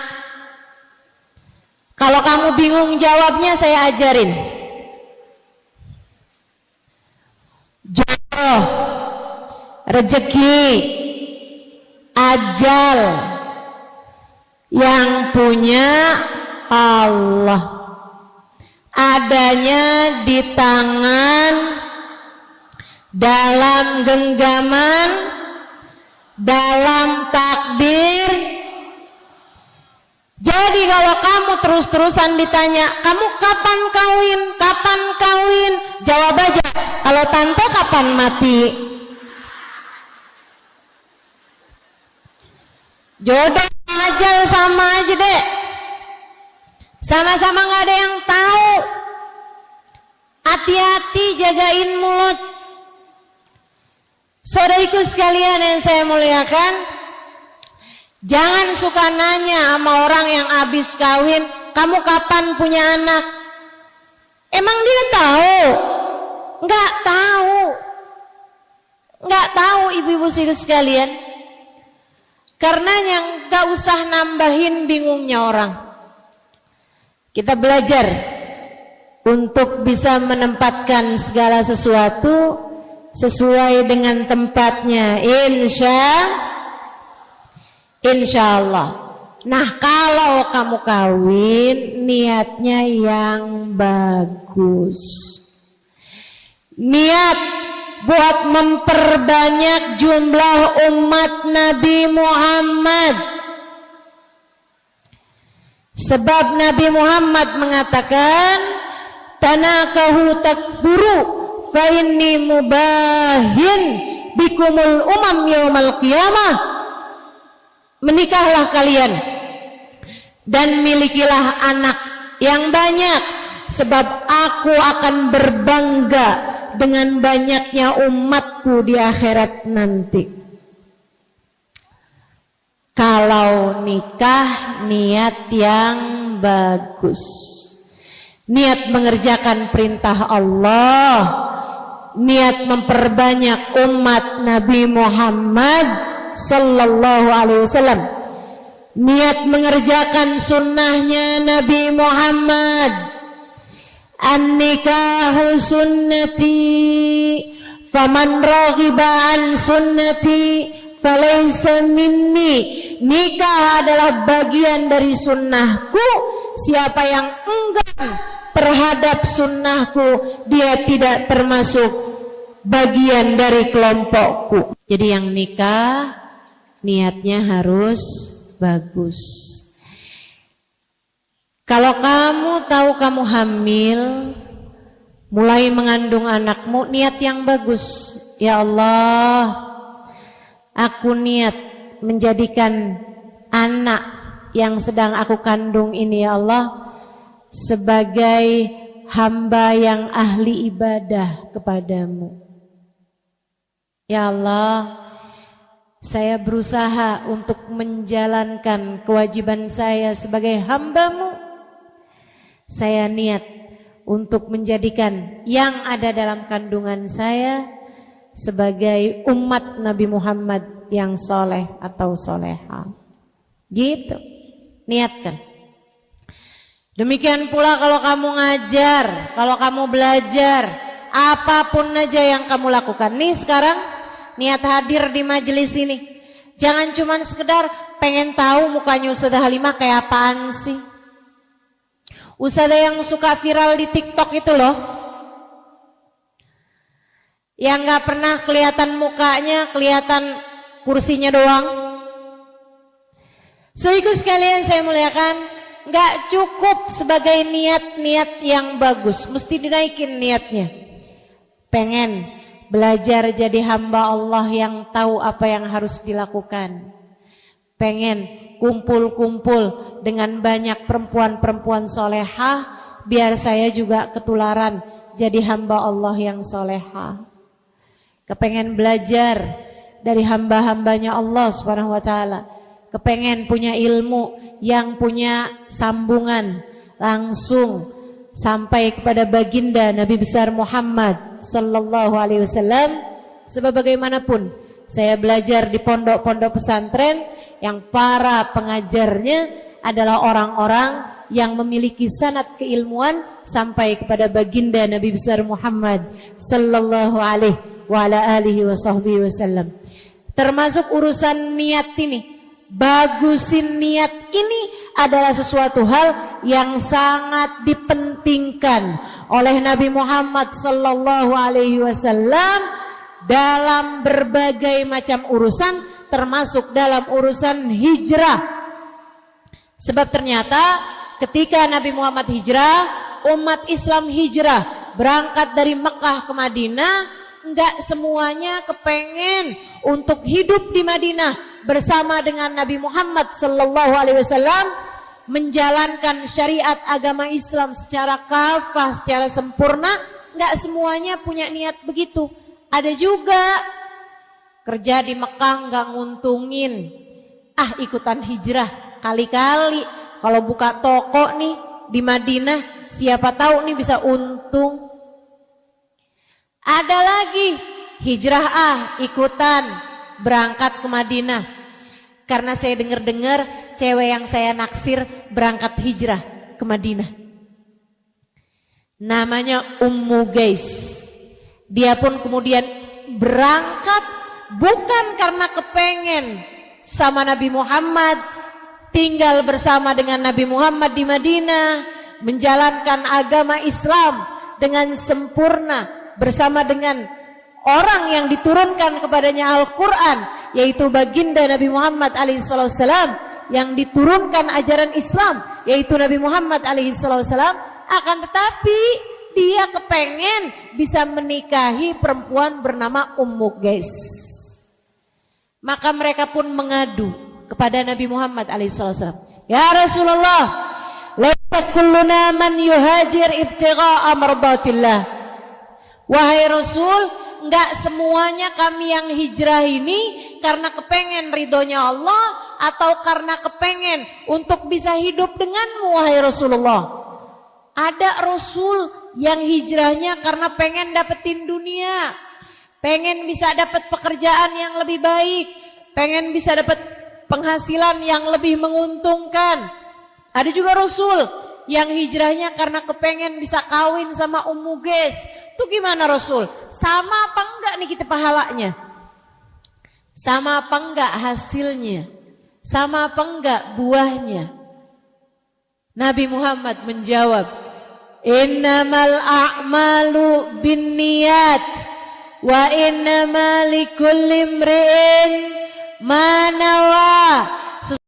Kalau kamu bingung jawabnya, saya ajarin. Jodoh, rezeki, ajal yang punya Allah, adanya di tangan, dalam genggaman, dalam takdir. Jadi kalau kamu terus-terusan ditanya, kamu kapan kawin? Kapan kawin? Jawab aja, kalau tante kapan mati? Jodoh aja sama aja deh. Sama-sama gak ada yang tahu. Hati-hati jagain mulut. Saudariku sekalian yang saya muliakan, jangan suka nanya sama orang yang habis kawin, kamu kapan punya anak? Emang dia tahu? Enggak tahu. Enggak tahu ibu-ibu sekalian. Karenanya enggak usah nambahin bingungnya orang. Kita belajar untuk bisa menempatkan segala sesuatu sesuai dengan tempatnya, insya Allah. Nah, kalau kamu kawin, niatnya yang bagus. Niat buat memperbanyak jumlah umat Nabi Muhammad. Sebab Nabi Muhammad mengatakan, tanakahu takfuru fa inni mubahin bikumul umam yaumal qiyamah. Menikahlah kalian dan milikilah anak yang banyak, sebab aku akan berbangga dengan banyaknya umatku di akhirat nanti. Kalau nikah, niat yang bagus, niat mengerjakan perintah Allah, niat memperbanyak umat Nabi Muhammad sallallahu alaihi wasallam, niat mengerjakan sunnahnya Nabi Muhammad. An-nikahu sunnati faman raghiba an sunnati falaysa minni. Nikah adalah bagian dari sunnahku. Siapa yang enggan terhadap sunnahku, dia tidak termasuk bagian dari kelompokku. Jadi yang nikah niatnya harus bagus. Kalau kamu tahu kamu hamil, mulai mengandung anakmu, niat yang bagus. Ya Allah, aku niat menjadikan anak yang sedang aku kandung ini, ya Allah, sebagai hamba yang ahli ibadah kepadamu. Ya Allah, saya berusaha untuk menjalankan kewajiban saya sebagai hamba-Mu. Saya niat untuk menjadikan yang ada dalam kandungan saya sebagai umat Nabi Muhammad yang soleh atau soleha. Gitu, niatkan. Demikian pula kalau kamu ngajar, kalau kamu belajar, apapun aja yang kamu lakukan. Nih sekarang niat hadir di majelis ini, Jangan cuman sekedar pengen tahu mukanya Ustazah Halimah kayak apaan sih. Ustazah yang suka viral di TikTok itu loh, yang gak pernah kelihatan mukanya, kelihatan kursinya doang. So ikut sekalian saya muliakan, gak cukup sebagai niat-niat yang bagus, mesti dinaikin niatnya. Pengen belajar jadi hamba Allah yang tahu apa yang harus dilakukan. Pengen kumpul-kumpul dengan banyak perempuan-perempuan solehah, biar saya juga ketularan jadi hamba Allah yang solehah. Kepengen belajar dari hamba-hambanya Allah Subhanahu wa taala. Kepengen punya ilmu yang punya sambungan langsung sampai kepada baginda Nabi besar Muhammad sallallahu alaihi wasallam. Sebab bagaimanapun saya belajar di pondok-pondok pesantren yang para pengajarnya adalah orang-orang yang memiliki sanad keilmuan sampai kepada baginda Nabi besar Muhammad sallallahu alaihi wa ala alihi wa sahbihi wasallam. Termasuk urusan niat ini, bagusin niat ini adalah sesuatu hal yang sangat dipentingkan oleh Nabi Muhammad sallallahu alaihi wasallam dalam berbagai macam urusan, termasuk dalam urusan hijrah. Sebab ternyata ketika Nabi Muhammad hijrah, umat Islam hijrah berangkat dari Mekah ke Madinah, enggak semuanya kepengen untuk hidup di Madinah bersama dengan Nabi Muhammad sallallahu alaihi wasallam, menjalankan syariat agama Islam secara kafah, secara sempurna. Enggak semuanya punya niat begitu. Ada juga kerja di Mekah enggak nguntungin, ikutan hijrah kali-kali. Kalau buka toko nih di Madinah, siapa tahu nih bisa untung. Ada lagi hijrah ikutan berangkat ke Madinah. Karena saya dengar-dengar cewek yang saya naksir berangkat hijrah ke Madinah. Namanya Ummu Gais. Dia pun kemudian berangkat bukan karena kepengen sama Nabi Muhammad, tinggal bersama dengan Nabi Muhammad di Madinah, menjalankan agama Islam dengan sempurna bersama dengan orang yang diturunkan kepadanya Al-Quran, yaitu baginda Nabi Muhammad alaihissalam, yang diturunkan ajaran Islam, yaitu Nabi Muhammad alaihissalam. Akan tetapi dia kepengen bisa menikahi perempuan bernama Ummu Gais. Maka mereka pun mengadu kepada Nabi Muhammad alaihissalam, ya Rasulullah, laisa kulluna man yuhajir ibtigha'a mardatillah. Wahai Rasul, enggak semuanya kami yang hijrah ini karena kepengen ridhonya Allah atau karena kepengen untuk bisa hidup denganmu, wahai Rasulullah. Ada Rasul yang hijrahnya karena pengen dapetin dunia, pengen bisa dapat pekerjaan yang lebih baik, pengen bisa dapat penghasilan yang lebih menguntungkan. Ada juga Rasul yang hijrahnya karena kepengen bisa kawin sama Ummu Gais. Itu gimana Rasul? Sama apa enggak nih kita pahalanya? Sama apa enggak hasilnya? Sama apa enggak buahnya? Nabi Muhammad menjawab, innamal a'malu binniyat wa innamal likulli imri'in ma nawa.